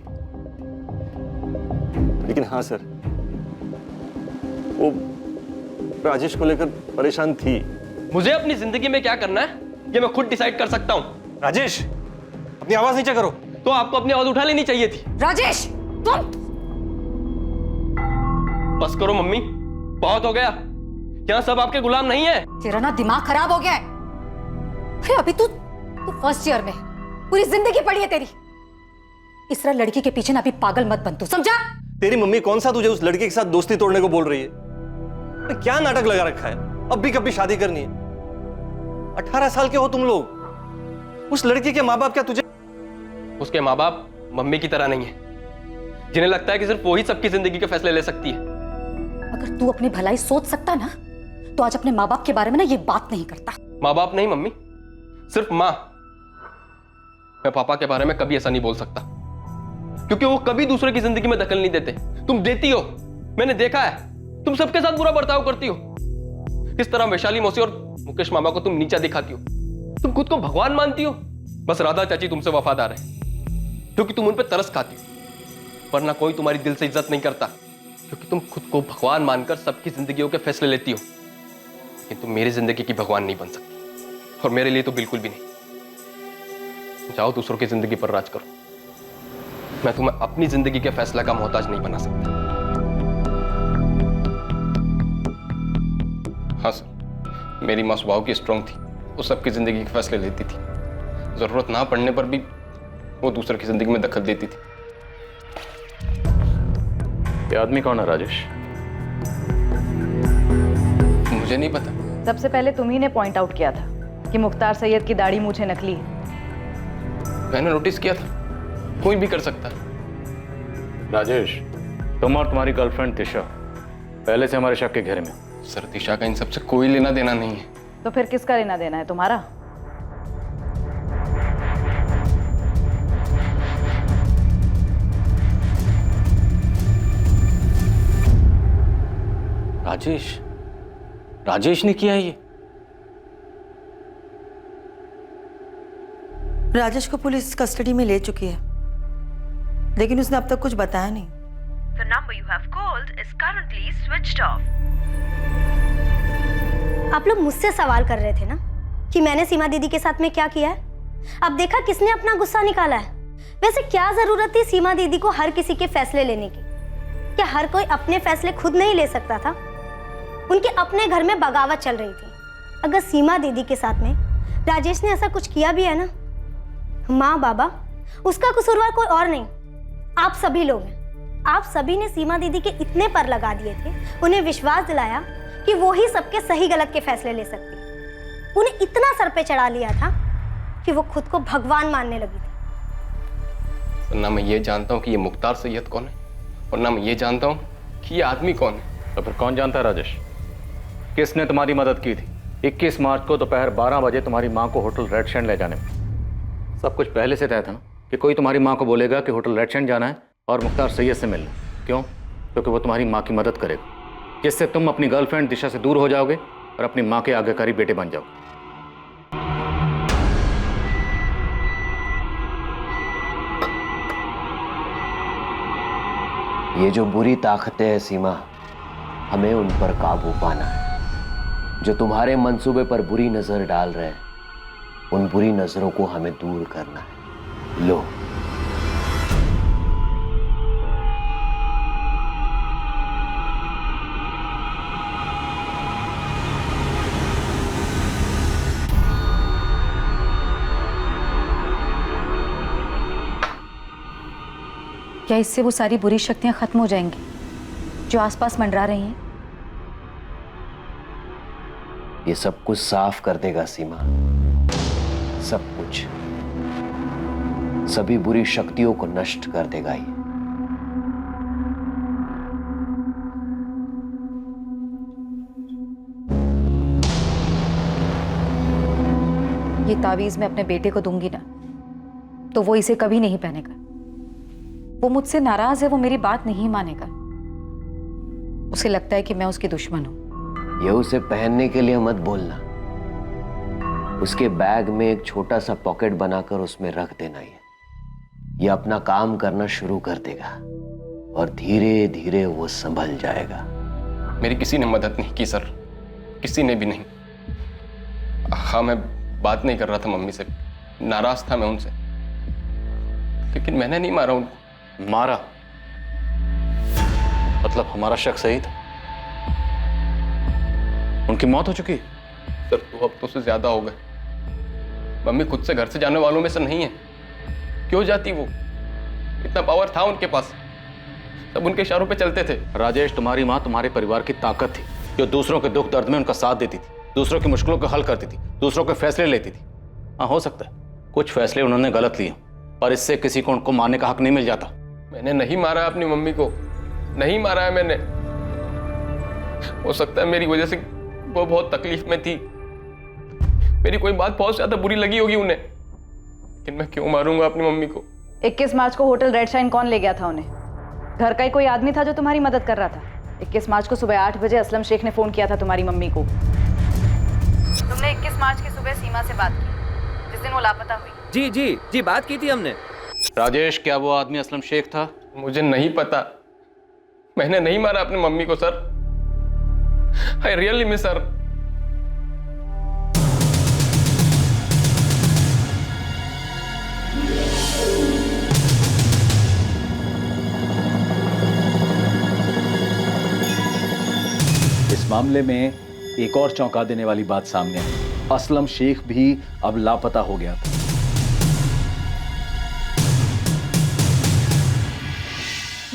लेकिन हाँ सर, वो राजेश को लेकर परेशान थी। मुझे अपनी जिंदगी में क्या करना है ये मैं खुद डिसाइड कर सकता हूँ। राजेश, अपनी आवाज नीचे करो। तो आपको अपनी आवाज उठा लेनी चाहिए थी। राजेश, तुम बस करो मम्मी, बहुत हो गया। यहाँ सब आपके गुलाम नहीं है। तेरा ना दिमाग खराब हो गया है। अरे अभी तू फर्स्ट ईयर में, पूरी जिंदगी पड़ी है तेरी। इस तरह लड़की के पीछे ना अभी पागल मत बन तू, समझा? तेरी मम्मी कौन सा तुझे उस लड़के के साथ दोस्ती तोड़ने को बोल रही है? क्या नाटक लगा रखा है? अब भी कभी शादी करनी है? 18 साल के हो तुम लोग। उस लड़की के माँ बाप क्या तुझे? उसके माँ बाप मम्मी की तरह नहीं है, जिन्हें लगता है कि सिर्फ वो ही सबकी जिंदगी के फैसले ले सकती है। अगर तू अपनी भलाई सोच सकता ना तो आज अपने माँ बाप के बारे में ना ये बात नहीं करता। माँ बाप नहीं मम्मी, सिर्फ माँ। मैं पापा के बारे में कभी ऐसा नहीं बोल सकता, क्योंकि वो कभी दूसरे की जिंदगी में दखल नहीं देते। तुम देती हो, मैंने देखा है। तुम सबके साथ बुरा बर्ताव करती हो। किस तरह वैशाली मौसी और मुकेश मामा को तुम नीचा दिखाती हो। तुम खुद को भगवान मानती हो। बस राधा चाची तुमसे वफादार है क्योंकि तुम उन पर तरस खाती हो, वरना कोई तुम्हारी दिल से इज्जत नहीं करता, क्योंकि तुम खुद को भगवान मानकर सबकी जिंदगियों के फैसले लेती हो, लेकिन तुम मेरी जिंदगी की भगवान नहीं बन सकती, और मेरे लिए तो बिल्कुल भी नहीं। जाओ दूसरों की जिंदगी पर राज करो, मैं तुम्हें अपनी जिंदगी के फैसला का मोहताज नहीं बना सकता। हाँ सर, मेरी माँ स्वभाव की स्ट्रांग थी, वो सबकी जिंदगी के फैसले लेती थी, जरूरत ना पड़ने पर भी वो दूसरों की जिंदगी में दखल देती थी। ये आदमी कौन है राजेश? मुझे नहीं पता। सबसे पहले तुम्ही ने पॉइंट आउट किया था कि मुख्तार सैयद की दाढ़ी मूछें नकली है। मैंने नोटिस किया था, कोई भी कर सकता है। राजेश, तुम और तुम्हारी गर्लफ्रेंड तिशा पहले से हमारे शक के घेरे में। सर, तिशा का इन सबसे कोई लेना देना नहीं है। तो फिर किसका लेना देना है, तुम्हारा? राजेश ने किया ये? राजेश को पुलिस कस्टडी में ले चुकी है, लेकिन उसने अब तक कुछ बताया नहीं। The number you have called is currently switched off. आप लोग मुझसे सवाल कर रहे थे ना कि मैंने सीमा दीदी के साथ में क्या किया है। अब देखा किसने अपना गुस्सा निकाला है। वैसे क्या जरूरत थी सीमा दीदी को हर किसी के फैसले लेने की? क्या हर कोई अपने फैसले खुद नहीं ले सकता था? उनके अपने घर में बगावत चल रही थी। अगर सीमा दीदी के साथ में राजेश ने ऐसा कुछ किया भी है ना, माँ बाबा, उसका कसूरवार कोई और नहीं, आप सभी लोग हैं। आप सभी ने सीमा दीदी के इतने पर लगा दिए थे, उन्हें विश्वास दिलाया कि वो ही सबके सही गलत के फैसले ले सकती है। उन्हें इतना सर पे चढ़ा लिया था कि वो खुद को भगवान मानने लगी थी। ना मैं ये जानता हूँ कि ये मुख्तार सैयद कौन है, और ना मैं ये जानता हूँ कि ये आदमी कौन है। तो फिर कौन जानता है राजेश? किसने तुम्हारी मदद की थी 21 मार्च को दोपहर 12 बजे तुम्हारी माँ को होटल रेड सैंड ले जाने में? सब कुछ पहले से तय था ना कि कोई तुम्हारी माँ को बोलेगा कि होटल रेड सैंड जाना है और मुख्तार सैयद से मिलना। क्यों? क्योंकि वो तुम्हारी माँ की मदद करेगा, जिससे तुम अपनी गर्लफ्रेंड दिशा से दूर हो जाओगे और अपनी माँ के आज्ञाकारी बेटे बन जाओगे। ये जो बुरी ताकतें हैं सीमा, हमें उन पर काबू पाना है। जो तुम्हारे मंसूबे पर बुरी नजर डाल रहे हैं, उन बुरी नजरों को हमें दूर करना है। लो, क्या इससे वो सारी बुरी शक्तियां खत्म हो जाएंगी जो आसपास मंडरा रही हैं? ये सब कुछ साफ कर देगा सीमा, सब कुछ, सभी बुरी शक्तियों को नष्ट कर देगा ये तावीज मैं अपने बेटे को दूंगी ना, तो वो इसे कभी नहीं पहनेगा। वो मुझसे नाराज है, वो मेरी बात नहीं मानेगा। उसे लगता है कि मैं उसकी दुश्मन हूं। ये उसे पहनने के लिए मत बोलना, उसके बैग में एक छोटा सा पॉकेट बनाकर उसमें रख देना। ये अपना काम करना शुरू कर देगा और धीरे धीरे वो संभल जाएगा। मेरी किसी ने मदद नहीं की सर, किसी ने भी नहीं। हाँ, मैं बात नहीं कर रहा था मम्मी से, नाराज था मैं उनसे, लेकिन मैंने नहीं मारा उनको। मारा? मतलब हमारा शक सही था? उनकी मौत हो चुकी? सर, 2 हफ्तों से ज्यादा हो गए। मम्मी खुद से घर से जाने वालों में से नहीं है। क्यों जाती वो? इतना पावर था उनके पास, सब उनके इशारों पे चलते थे। राजेश, तुम्हारी माँ तुम्हारे परिवार की ताकत थी, जो दूसरों के दुख दर्द में उनका साथ देती थी, दूसरों की मुश्किलों को हल करती थी, दूसरों के फैसले लेती थी। हाँ, हो सकता है कुछ फैसले उन्होंने गलत लिए, पर इससे किसी को उनको मारने का हक नहीं मिल जाता। मैंने नहीं मारा अपनी मम्मी को, नहीं मारा है मैंने। हो सकता है मेरी वजह से वो बहुत तकलीफ में थी, मेरी कोई बात बहुत ज्यादा बुरी लगी होगी उन्हें, लेकिन मैं क्यों मारूंगा अपनी मम्मी को? 21 मार्च को होटल रेड शाइन कौन ले गया था उन्हें? घर का ही कोई आदमी था जो तुम्हारी मदद कर रहा था। 21 मार्च को सुबह 8 बजे असलम शेख ने फोन किया था तुम्हारी मम्मी को। तुमने 21 मार्च की सुबह सीमा से बात की, जिस दिन वो लापता हुई। जी जी जी, बात की थी हमने। राजेश, क्या वो आदमी असलम शेख था? मुझे नहीं पता, मैंने नहीं मारा अपनी मम्मी को sir. I really miss sir. इस मामले में एक और चौंका देने वाली बात सामने आई। असलम शेख भी अब लापता हो गया था।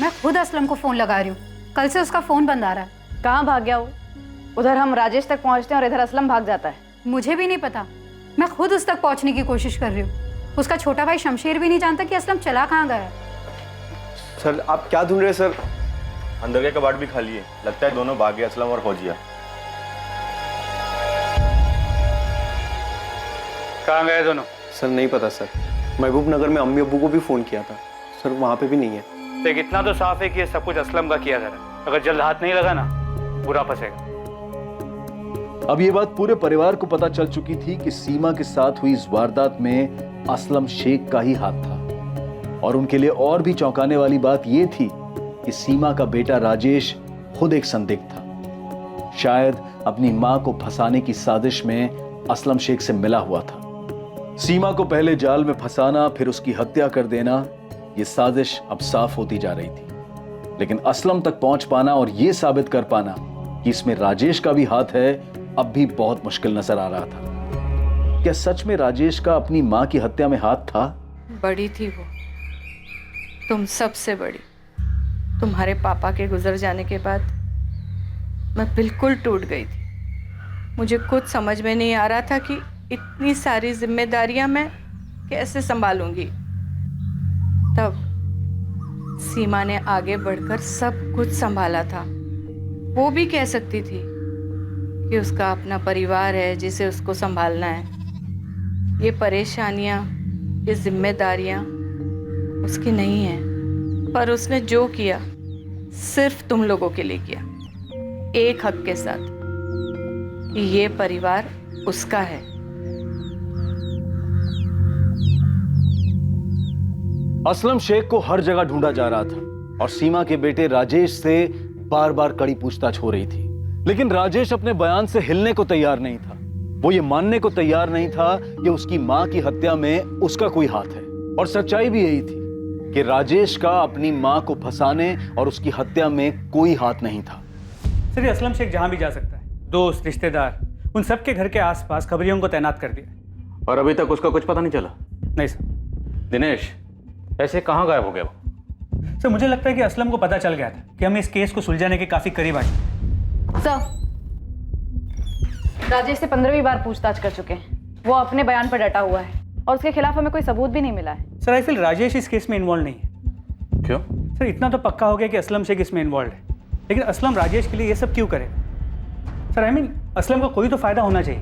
मैं खुद असलम को फोन लगा रही हूँ, कल से उसका फोन बंद आ रहा है। कहाँ भाग गया वो? उधर हम राजेश तक पहुंचते हैं और इधर असलम भाग जाता है। मुझे भी नहीं पता, मैं खुद उस तक पहुंचने की कोशिश कर रही हूँ। उसका छोटा भाई शमशेर भी नहीं जानता कि असलम चला कहाँ गया है। सर आप क्या ढूंढ रहे हैं सर? अंदर के कबाड़ भी खाली है, लगता है दोनों भाग गए, असलम और फौजिया। कहाँ गए दोनों? सर नहीं पता सर, महबूब नगर में अम्मी अब्बू को भी फोन किया था सर, वहाँ पे भी नहीं है। देख इतना तो साफ है कि ये सब कुछ असलम का किया जा रहा है। अगर जल्द हाथ नहीं लगा ना बुरा फंसेगा। अब ये बात पूरे परिवार को पता चल चुकी थी कि सीमा के साथ हुई इस वारदात में असलम शेख का ही हाथ था। और उनके लिए और भी चौंकाने वाली बात यह थी कि सीमा का बेटा राजेश खुद एक संदिग्ध था। शायद अपनी मां को फंसाने की साजिश में असलम शेख से मिला हुआ था। सीमा को पहले जाल में फंसाना, फिर उसकी हत्या कर देना, यह साजिश अब साफ होती जा रही थी। लेकिन असलम तक पहुंच पाना और यह साबित कर पाना कि इसमें राजेश का भी हाथ है, अब भी बहुत मुश्किल नजर आ रहा था। क्या सच में राजेश का अपनी मां की हत्या में हाथ था? बड़ी थी वो, तुम सबसे बड़ी। तुम्हारे पापा के गुजर जाने के बाद मैं बिल्कुल टूट गई थी। मुझे कुछ समझ में नहीं आ रहा था कि इतनी सारी जिम्मेदारियां मैं कैसे संभालूंगी। तब सीमा ने आगे बढ़कर सब कुछ संभाला था। वो भी कह सकती थी कि उसका अपना परिवार है जिसे उसको संभालना है। ये परेशानियां, ये जिम्मेदारियां उसकी नहीं हैं। पर उसने जो किया सिर्फ तुम लोगों के लिए किया, एक हक के साथ कि ये परिवार उसका है। असलम शेख को हर जगह ढूंढा जा रहा था और सीमा के बेटे राजेश से बार बार कड़ी पूछताछ हो रही थी। लेकिन राजेश अपने बयान से हिलने को तैयार नहीं था। वो ये मानने को तैयार नहीं था कि उसकी मां की हत्या में उसका कोई हाथ है। और सच्चाई भी यही थी कि राजेश का अपनी मां को फंसाने और उसकी हत्या में कोई हाथ नहीं था। सर ये असलम शेख जहां भी जा सकता है, दोस्त रिश्तेदार उन सबके घर के आसपास खबरियों को तैनात कर दिया। और अभी तक उसका कुछ पता नहीं चला? नहीं सर। दिनेश, ऐसे कहाँ गायब हो गया वो? सर मुझे लगता है कि असलम को पता चल गया था कि हम इस केस को सुलझाने के काफी करीब आ गए। सर राजेश से 15वीं बार पूछताछ कर चुके हैं। वो अपने बयान पर डटा हुआ है और उसके खिलाफ हमें कोई सबूत भी नहीं मिला है। सर आई फील राजेश इस केस में इन्वॉल्व नहीं है। क्यों? सर इतना तो पक्का हो गया कि असलम शेख इसमें इन्वॉल्व है, लेकिन असलम राजेश के लिए ये सब क्यों करेगा? सर आई मीन असलम का कोई तो फायदा होना चाहिए।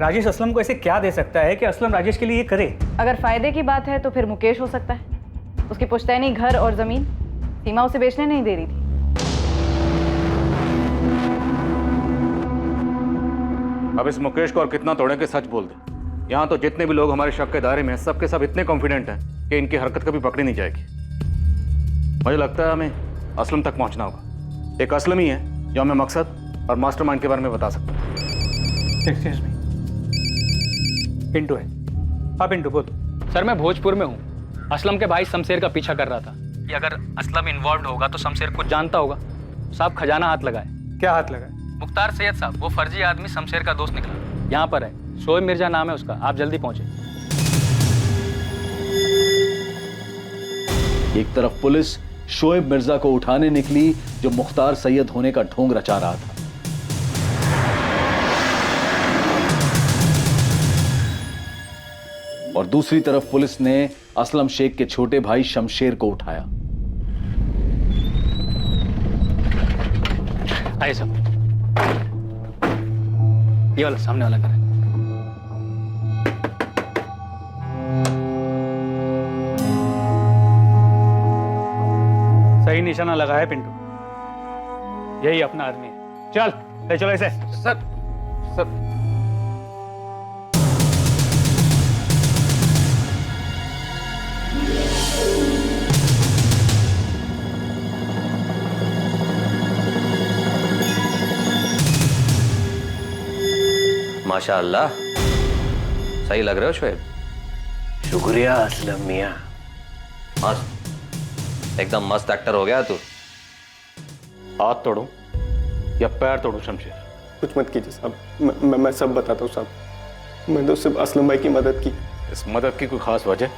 राजेश असलम को ऐसे क्या दे सकता है कि असलम राजेश के लिए ये करे? अगर फायदे की बात है तो फिर मुकेश हो सकता है। उसकी पुश्तैनी घर और जमीन सीमा उसे बेचने नहीं दे रही थी। अब इस मुकेश को और कितना तोड़े के सच बोल दे। यहाँ तो जितने भी लोग हमारे शक के दायरे में हैं, सब के सब इतने कॉन्फिडेंट हैं कि इनकी हरकत कभी पकड़ी नहीं जाएगी। मुझे लगता है हमें असलम तक पहुंचना होगा। एक असलम ही है जो हमें मकसद और मास्टरमाइंड के बारे में बता सकता है। एक्सक्यूज मी, पिंटू है। हाँ पिंटू बोल। सर मैं भोजपुर में हूँ। असलम के भाई शमशेर का पीछा कर रहा था कि अगर असलम इन्वॉल्व होगा तो शमशेर कुछ जानता होगा। साहब खजाना हाथ लगाए। क्या हाथ लगाए? मुख्तार सैयद साहब, वो फर्जी आदमी शमशेर का दोस्त निकला, यहाँ पर है। शोएब मिर्जा नाम है उसका। आप जल्दी पहुंचे। एक तरफ पुलिस शोएब मिर्जा को उठाने निकली जो मुख्तार सैयद होने का ढोंग रचा रहा था। और दूसरी तरफ पुलिस ने असलम शेख के छोटे भाई शमशेर को उठाया। आइए सब, ये वाला सामने वाला घर है। सही निशाना लगा है पिंटू, यही अपना आदमी है। चल ले चलो इसे। सर माशाअल्लाह, सही लग रहे हो शोएब। शुक्रिया असलम मियां। मस्त, एकदम मस्त एक्टर हो गया तू। हाथ तोड़ो या पैर तोड़ो शमशेर? कुछ मत कीजिए साहब, मैं सब बताता हूँ साहब। मैं तो सिर्फ असलम भाई की मदद की। इस मदद की कोई खास वजह?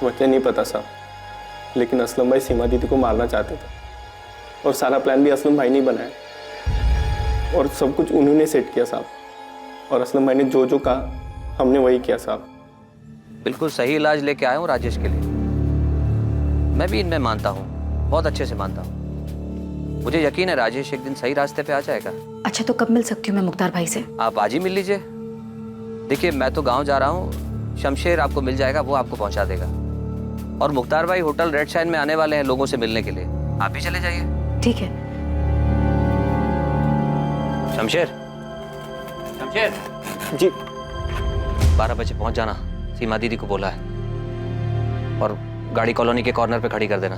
वजह नहीं पता साहब, लेकिन असलम भाई सीमा दीदी को मारना चाहते थे और सारा प्लान भी असलम भाई ने बनाया और सब कुछ उन्होंने सेट किया साहब। और असलम भाई ने जो जो कहा हमने वही किया साहब। बिल्कुल सही इलाज लेके आया हूँ राजेश के लिए। मैं भी इनमें मानता हूँ, बहुत अच्छे से मानता हूँ। मुझे यकीन है राजेश एक दिन सही रास्ते पे आ जाएगा। अच्छा, तो कब मिल सकती हूँ मैं मुख्तार भाई से? आप आज ही मिल लीजिए। देखिए मैं तो गांव जा रहा हूँ, शमशेर आपको मिल जाएगा, वो आपको पहुंचा देगा। और मुख्तार भाई होटल रेड शाइन में आने वाले हैं लोगों से मिलने के लिए, आप भी चले जाइए। ठीक है। शमशेर, शमशेर जी। 12 बजे पहुंच जाना, सीमा दीदी को बोला है। और गाड़ी कॉलोनी के कॉर्नर पे खड़ी कर देना।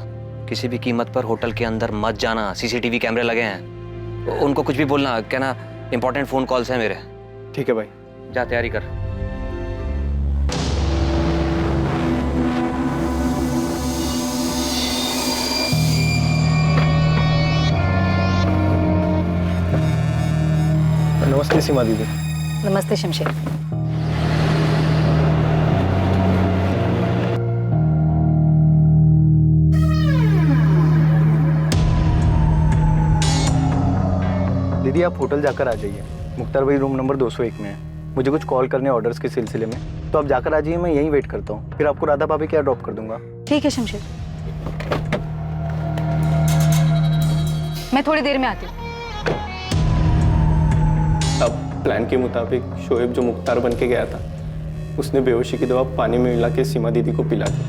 किसी भी कीमत पर होटल के अंदर मत जाना, सीसीटीवी कैमरे लगे हैं। उनको कुछ भी बोलना, कहना इंपॉर्टेंट फोन कॉल्स हैं मेरे। ठीक है भाई। जा तैयारी कर। नमस्ते सीमा दीदी। नमस्ते शमशेर। दीदी आप होटल जाकर आ जाइए, मुख्तार भाई रूम नंबर 201 में है। मुझे कुछ कॉल करने ऑर्डर्स के सिलसिले में, तो आप जाकर आ जाइए, मैं यहीं वेट करता हूँ। फिर आपको राधा भाभी क्या ड्रॉप कर दूंगा। ठीक है शमशेर, मैं थोड़ी देर में आती हूँ। अब प्लान के मुताबिक शोएब जो मुख्तार बन के गया था, उसने बेहोशी की दवा पानी में मिला के सीमा दीदी को पिला दी।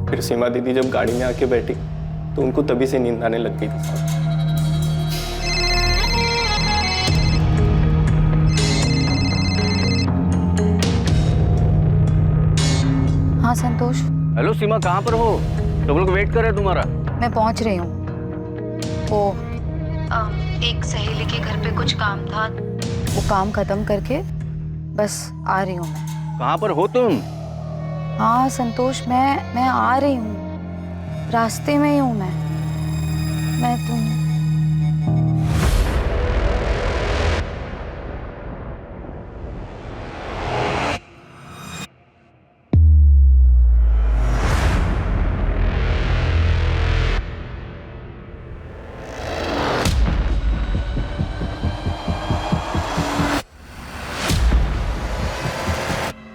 फिर सीमा दीदी जब गाड़ी में आके बैठी तो उनको तभी से नींद आने लग गई थी साहब। हाँ संतोष। हेलो सीमा, कहाँ पर हो? सब लोग वेट कर रहे हैं तुम्हारा। मैं पहुंच रही हूँ। वो एक सहेली के घर पे कुछ काम था, वो काम खत्म करके बस आ रही हूँ मैं। कहाँ पर हो तुम? हाँ संतोष, मैं आ रही हूँ, रास्ते में ही हूँ मैं तुम।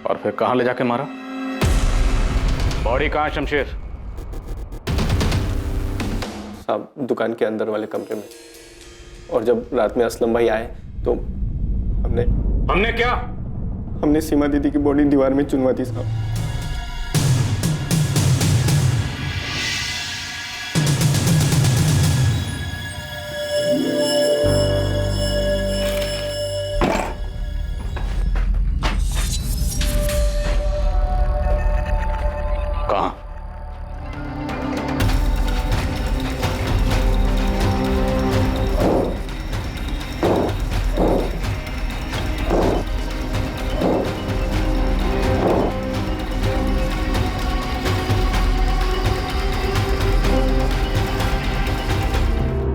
और फिर कहाँ ले जाके मारा? बॉडी कहाँ है शमशेर? साहब दुकान के अंदर वाले कमरे में। और जब रात में असलम भाई आए तो हमने क्या? हमने सीमा दीदी की बॉडी दीवार में चुनवा दी साहब। कहाँ?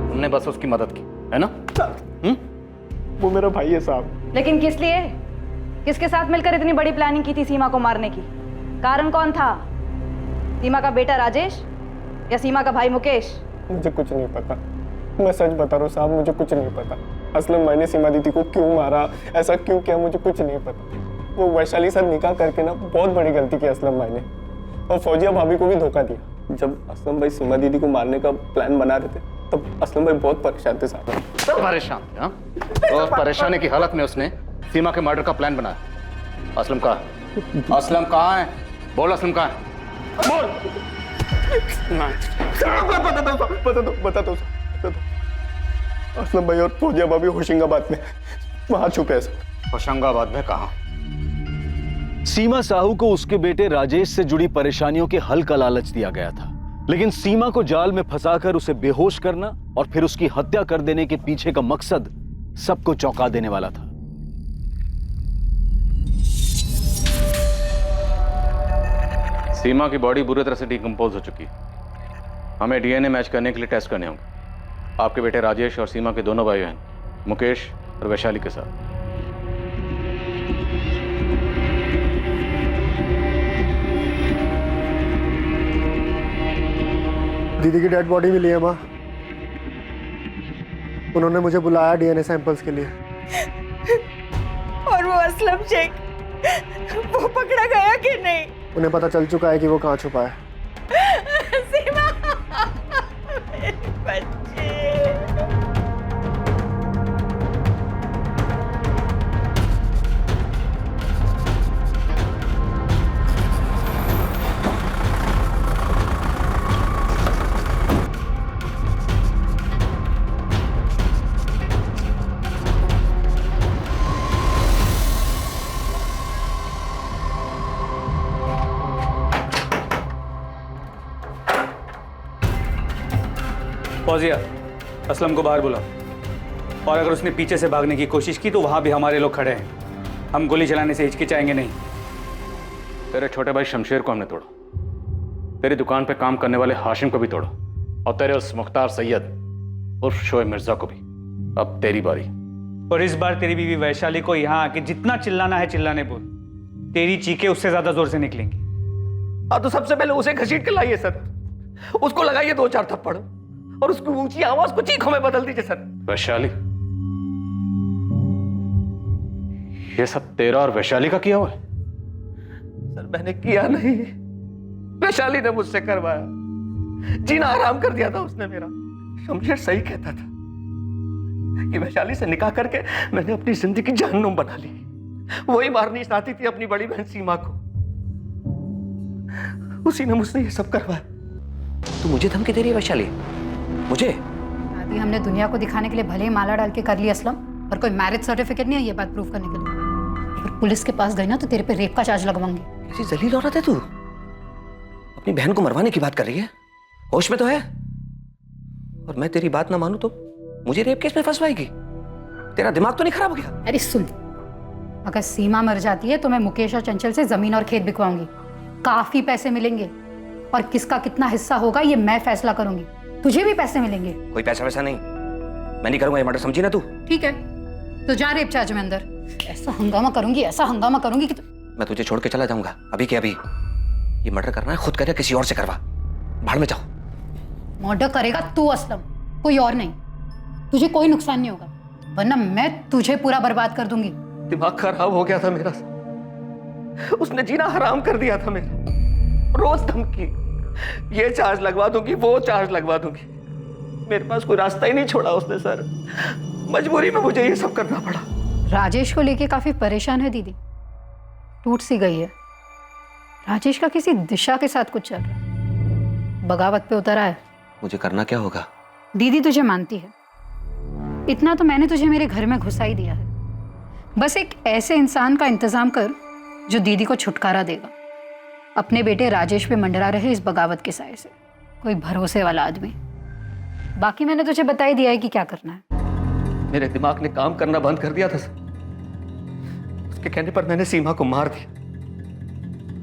तुमने बस उसकी मदद की है ना? वो मेरा भाई है साहब। लेकिन किस लिए? किसके साथ मिलकर इतनी बड़ी प्लानिंग की थी सीमा को मारने की? कारण कौन था? सीमा का बेटा राजेश या सीमा का भाई मुकेश? मुझे कुछ नहीं पता, मैं सच बता रहा हूँ साहब, मुझे कुछ नहीं पता। असलम भाई ने सीमा दीदी को क्यों मारा, ऐसा क्यों किया, मुझे कुछ नहीं पता। वो वैशाली साथ निकाह करके ना बहुत बड़ी गलती की असलम भाई ने, और फौजिया भाभी को भी धोखा दिया। जब असलम भाई सीमा दीदी को मारने का प्लान बना रहे थे तब असलम भाई बहुत परेशान थे साहब। सब परेशान थे? हाँ, और परेशानी की हालत में उसने सीमा के मर्डर का प्लान बनाया। असलम कहाँ है? असलम कहाँ है? बोल असलम कहाँ है? बोल। बता दो। असलम भाई और फौजिया भाभी होशंगाबाद में वहां छुपे हैं। होशंगाबाद में कहाँ? सीमा साहू को उसके बेटे राजेश से जुड़ी परेशानियों के हल का लालच दिया गया था, लेकिन सीमा को जाल में फंसाकर उसे बेहोश करना और फिर उसकी हत्या कर देने के पीछे का मकसद सबको चौंका देने वाला था। सीमा की बॉडी बुरी तरह से डिकम्पोज हो चुकी है। हमें डीएनए मैच करने के लिए टेस्ट करने होंगे, आपके बेटे राजेश और सीमा के दोनों भाई बहन मुकेश और वैशाली के साथ। दीदी की डेड बॉडी मिली है माँ। उन्होंने मुझे बुलाया डीएनए सैंपल्स के लिए। और वो असलम शेख, वो पकड़ा गया कि नहीं? उन्हें पता चल चुका है कि वो कहाँ छुपा है। सीमा, मेरे बच्चे। फौजिया, असलम को बाहर बुलाओ। और अगर उसने पीछे से भागने की कोशिश की तो वहां भी हमारे लोग खड़े हैं। हम गोली चलाने से हिचकिचाएंगे नहीं। तेरे छोटे भाई शमशेर को हमने तोड़ा, तेरी दुकान पे काम करने वाले हाशिम को भी तोड़ा, और तेरे उस मुख्तार सैयद उर्फ शोएब मिर्जा को भी। अब तेरी बारी। और इस बार तेरी बीवी वैशाली को यहाँ आके जितना चिल्लाना है चिल्लाने बोल। तेरी चीखें उससे ज्यादा जोर से निकलेंगी। हाँ तो सबसे पहले उसे घसीट के लाइए सर, उसको लगाइए 2-4 थप्पड़ और उसकी ऊंची आवाज को चीखों में बदल दीजिए सर। वैशाली, ये सब तेरा और वैशाली का किया हुआ है? सर मैंने किया नहीं, वैशाली ने मुझसे करवाया। जीना आराम कर दिया था उसने मेरा। शमशेर सही कहता था कि वैशाली से निकाह करके मैंने अपनी जिंदगी जहन्नुम बना ली। वही मारनी चाहती थी अपनी बड़ी बहन सीमा को, उसी ने मुझसे ये सब करवाया। तू मुझे धमकी दे रही है वैशाली? मुझे? शादी हमने दुनिया को दिखाने के लिए भले ही माला डाल के कर ली असलम, पर कोई मैरिज सर्टिफिकेट नहीं है ये बात प्रूव करने के लिए। अगर पुलिस के पास गई ना तो तेरे पे रेप का चार्ज लगवाऊंगी। कैसी जलील औरत है तू, अपनी बहन को मरवाने की बात कर रही है? होश में तो है? और मैं तेरी बात ना मानूं तो मुझे रेप केस में फंसवाएगी? तेरा दिमाग तो नहीं खराब हो गया? अरे सुन, अगर सीमा मर जाती है तो मैं मुकेश और चंचल से जमीन और खेत बिकवाऊंगी। काफी पैसे मिलेंगे और किसका कितना हिस्सा होगा ये मैं फैसला करूंगी। तुझे भी पैसे मिलेंगे। कोई पैसा वैसा नहीं, मैं नहीं करूंगा ये मर्डर, समझी ना तू? ठीक है तो जा रेप चार्ज में अंदर। ऐसा हंगामा करूंगी, ऐसा हंगामा करूंगी कि मैं तुझे छोड़ के चला जाऊंगा अभी के अभी। ये मर्डर करना है खुद करे, किसी और से करवा, भाड़ में जाओ। मर्डर करेगा तू असलम, कोई और नहीं। तुझे कोई नुकसान नहीं होगा, वरना मैं तुझे पूरा बर्बाद कर दूंगी। दिमाग खराब हो गया था मेरा, उसने जीना हराम कर दिया था मेरा। रोज धमकी, ये चार्ज लगवा दूंगी, वो चार्ज लगवा दूंगी। मेरे पास कोई रास्ता ही नहीं छोड़ा उसने सर, मजबूरी में मुझे ये सब करना पड़ा। राजेश को लेके काफी परेशान है दीदी, टूट सी गई है। राजेश का किसी दिशा के साथ कुछ चल रहा है, बगावत पे उतरा है। मुझे करना क्या होगा? दीदी तुझे मानती है, इतना तो मैंने तुझे मेरे घर में घुसा ही दिया है। बस एक ऐसे इंसान का इंतजाम कर जो दीदी को छुटकारा देगा। अपने बेटे राजेश पे मंडरा रहे इस बगावत के साए से, कोई भरोसे वाला आदमी। बाकी मैंने तुझे बता ही दिया है कि क्या करना है। मेरे दिमाग ने काम करना बंद कर दिया था सर। उसके कहने पर मैंने सीमा को मार दिया।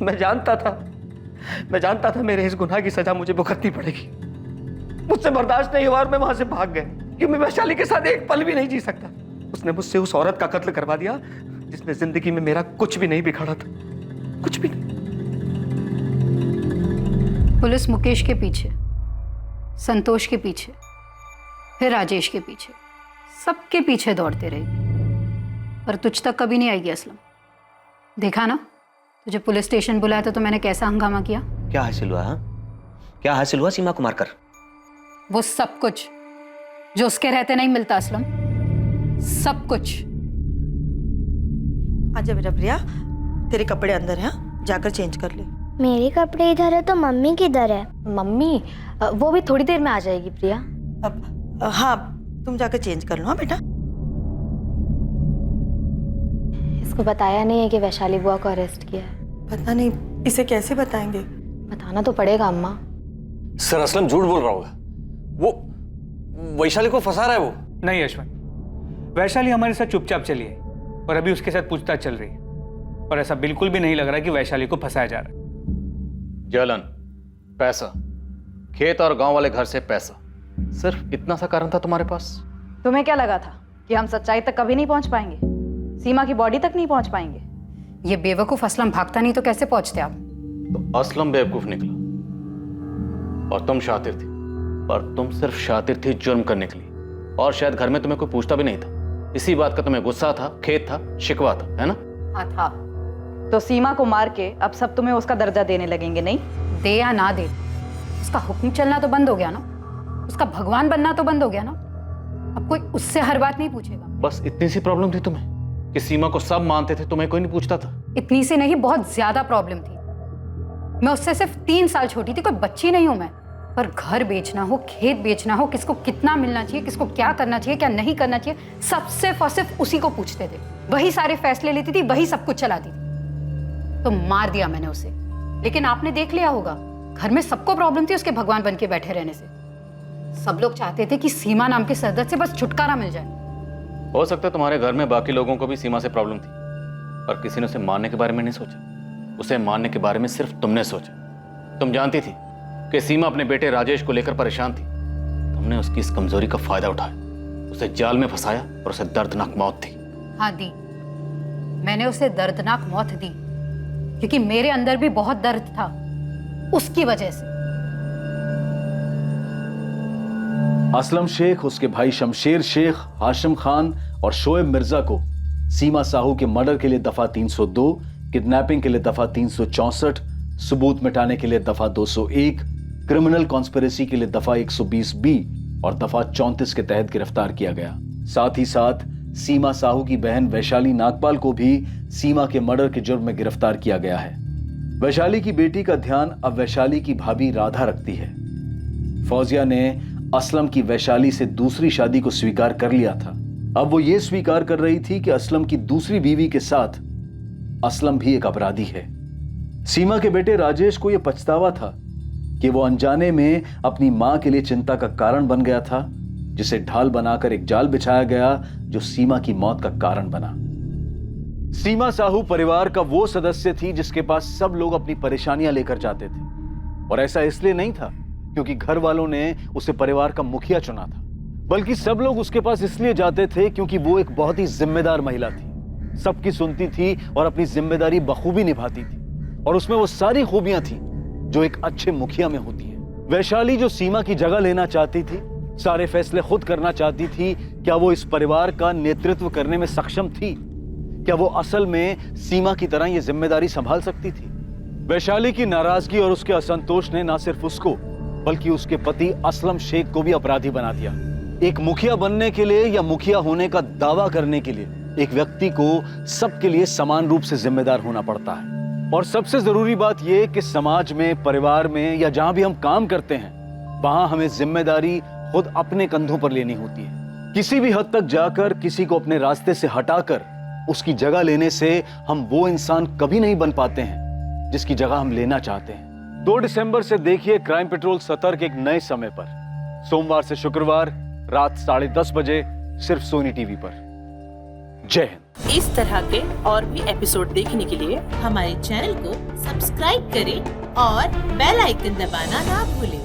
मैं जानता था मेरे इस गुनाह की सजा मुझे भुगतनी पड़ेगी। मुझसे बर्दाश्त नहीं हुआ और मैं वहां से भाग गया कि मैं वैशाली के साथ एक पल भी नहीं जी सकता। उसने मुझसे उस औरत का कत्ल करवा दिया जिसने जिंदगी में मेरा कुछ भी नहीं बिगाड़ा था, कुछ भी नहीं। पुलिस मुकेश के पीछे, संतोष के पीछे, फिर राजेश के पीछे, सबके पीछे दौड़ते रहेगी, पर तुझ तक कभी नहीं आएगी असलम। देखा ना, तुझे पुलिस स्टेशन बुलाया था तो मैंने कैसा हंगामा किया। क्या हासिल हुआ? क्या हासिल हुआ सीमा को मारकर? वो सब कुछ जो उसके रहते नहीं मिलता असलम, सब कुछ। आजा बेटा प्रिया, तेरे कपड़े अंदर हैं, जाकर चेंज कर ले। मेरे कपड़े इधर है तो मम्मी किधर है? मम्मी वो भी थोड़ी देर में आ जाएगी प्रिया। अब हाँ, तुम जाकर चेंज कर लो। हाँ बेटा। इसको बताया नहीं है कि वैशाली बुआ को अरेस्ट किया है। पता नहीं, इसे कैसे बताएंगे? बताना तो पड़ेगा अम्मा। सर असलम झूठ बोल रहा होगा, वो वैशाली को फंसा रहा है। वो नहीं यशवंत, वैशाली हमारे साथ चुपचाप चली है और अभी उसके साथ पूछताछ चल रही है, और ऐसा बिल्कुल भी नहीं लग रहा कि वैशाली को फंसाया जा रहा है। जलन, पैसा, खेत और गांव वाले घर से पैसा, सिर्फ इतना सा कारण था तुम्हारे पास? तुम्हें क्या लगा था कि हम सच्चाई तक कभी नहीं पहुंच पाएंगे, सीमा की बॉडी तक नहीं पहुंच पाएंगे? ये बेवकूफ असलम भागता नहीं तो कैसे पहुंचते आप? तो असलम बेवकूफ निकला और तुम शातिर थी, पर तुम सिर्फ शातिर थी जुर्म करने के लिए, और शायद घर में तुम्हें कोई पूछता भी नहीं था। इसी बात का तुम्हें गुस्सा था, खेद था, शिकवा था, है ना? हाँ था। तो सीमा को मार के अब सब तुम्हें उसका दर्जा देने लगेंगे, नहीं? दे या ना दे, उसका हुक्म चलना तो बंद हो गया ना, उसका भगवान बनना तो बंद हो गया ना। अब कोई उससे हर बात नहीं पूछेगा। बस इतनी सी प्रॉब्लम थी तुम्हें कि सीमा को सब मानते थे, तुम्हें कोई नहीं पूछता था? इतनी सी नहीं, बहुत ज्यादा प्रॉब्लम थी। मैं उससे सिर्फ 3 साल छोटी थी, कोई बच्ची नहीं हूं मैं। पर घर बेचना हो, खेत बेचना हो, किसको कितना मिलना चाहिए, किसको क्या करना चाहिए, क्या नहीं करना चाहिए, सब सिर्फ और सिर्फ उसी को पूछते थे। वही सारे फैसले लेती थी, वही सब कुछ चलाती थी। तो मार दिया मैंने उसे। लेकिन आपने देख लिया होगा, घर में सबको प्रॉब्लम थी उसके भगवान बन के बैठे रहने से। सब लोग चाहते थे कि सीमा नाम के सरदर्द से बस छुटकारा मिल जाए। हो सकता है तुम्हारे घर में बाकी लोगों को भी सीमा से प्रॉब्लम थी, पर किसी ने उसे मारने के बारे में नहीं सोचा। उसे मारने के बारे में सिर्फ तुमने सोचा। तुम जानती थी कि सीमा अपने बेटे राजेश को लेकर परेशान थी। तुमने उसकी इस कमजोरी का फायदा उठाया, उसे जाल में फंसाया और उसे दर्दनाक मौत दी। हाँ दी, मैंने उसे दर्दनाक मौत दी, क्योंकि मेरे अंदर भी बहुत दर्द था उसकी वजह से। असलम शेख, उसके भाई शमशेर शेख, हाशिम खान और शोएब मिर्जा को सीमा साहू के मर्डर के लिए दफा 302, किडनैपिंग के लिए दफा 364, सबूत मिटाने के लिए दफा 201, क्रिमिनल कॉन्स्पिरेसी के लिए दफा 120B और दफा 34 के तहत गिरफ्तार किया गया। साथ ही साथ सीमा साहू की बहन वैशाली नागपाल को भी सीमा के मर्डर के जुर्म में गिरफ्तार किया गया है। वैशाली की बेटी का ध्यान अब वैशाली की भाभी राधा रखती है। फौजिया ने असलम की वैशाली से दूसरी शादी को स्वीकार कर लिया था। अब वो ये स्वीकार कर रही थी कि असलम की दूसरी बीवी के साथ असलम भी एक अपराधी है। सीमा के बेटे राजेश को यह पछतावा था कि वो अनजाने में अपनी मां के लिए चिंता का कारण बन गया था, जिसे ढाल बनाकर एक जाल बिछाया गया जो सीमा की मौत का कारण बना। सीमा साहू परिवार का वो सदस्य थी जिसके पास सब लोग अपनी परेशानियां लेकर जाते थे, और ऐसा इसलिए नहीं था क्योंकि घर वालों ने उसे परिवार का मुखिया चुना था, बल्कि सब लोग उसके पास इसलिए जाते थे क्योंकि वो एक बहुत ही जिम्मेदार महिला थी, सबकी सुनती थी और अपनी जिम्मेदारी बखूबी निभाती थी, और उसमें वो सारी खूबियां थी जो एक अच्छे मुखिया में होती है। वैशाली जो सीमा की जगह लेना चाहती थी, सारे फैसले खुद करना चाहती थी, क्या वो इस परिवार का नेतृत्व करने में सक्षम थी? क्या वो असल में सीमा की तरह ये जिम्मेदारी संभाल सकती थी? वैशाली की नाराजगी और उसके असंतोष ने न सिर्फ उसको बल्कि उसके पति असलम शेख को भी अपराधी बना दिया। एक मुखिया बनने के लिए या मुखिया होने का दावा करने के लिए एक व्यक्ति को सबके लिए समान रूप से जिम्मेदार होना पड़ता है। और सबसे जरूरी बात यह कि समाज में, परिवार में या जहां भी हम काम करते हैं, वहां हमें जिम्मेदारी खुद अपने कंधों पर लेनी होती है। किसी भी हद तक जाकर किसी को अपने रास्ते से हटाकर उसकी जगह लेने से हम वो इंसान कभी नहीं बन पाते हैं जिसकी जगह हम लेना चाहते हैं। 2 दिसंबर से देखिए क्राइम पेट्रोल सतर्क एक नए समय पर, सोमवार से शुक्रवार रात 10:30 बजे, सिर्फ सोनी टीवी पर। जय हिंद। इस तरह के और भी एपिसोड देखने के लिए हमारे चैनल को सब्सक्राइब करें और बेल आइकन दबाना ना भूलें।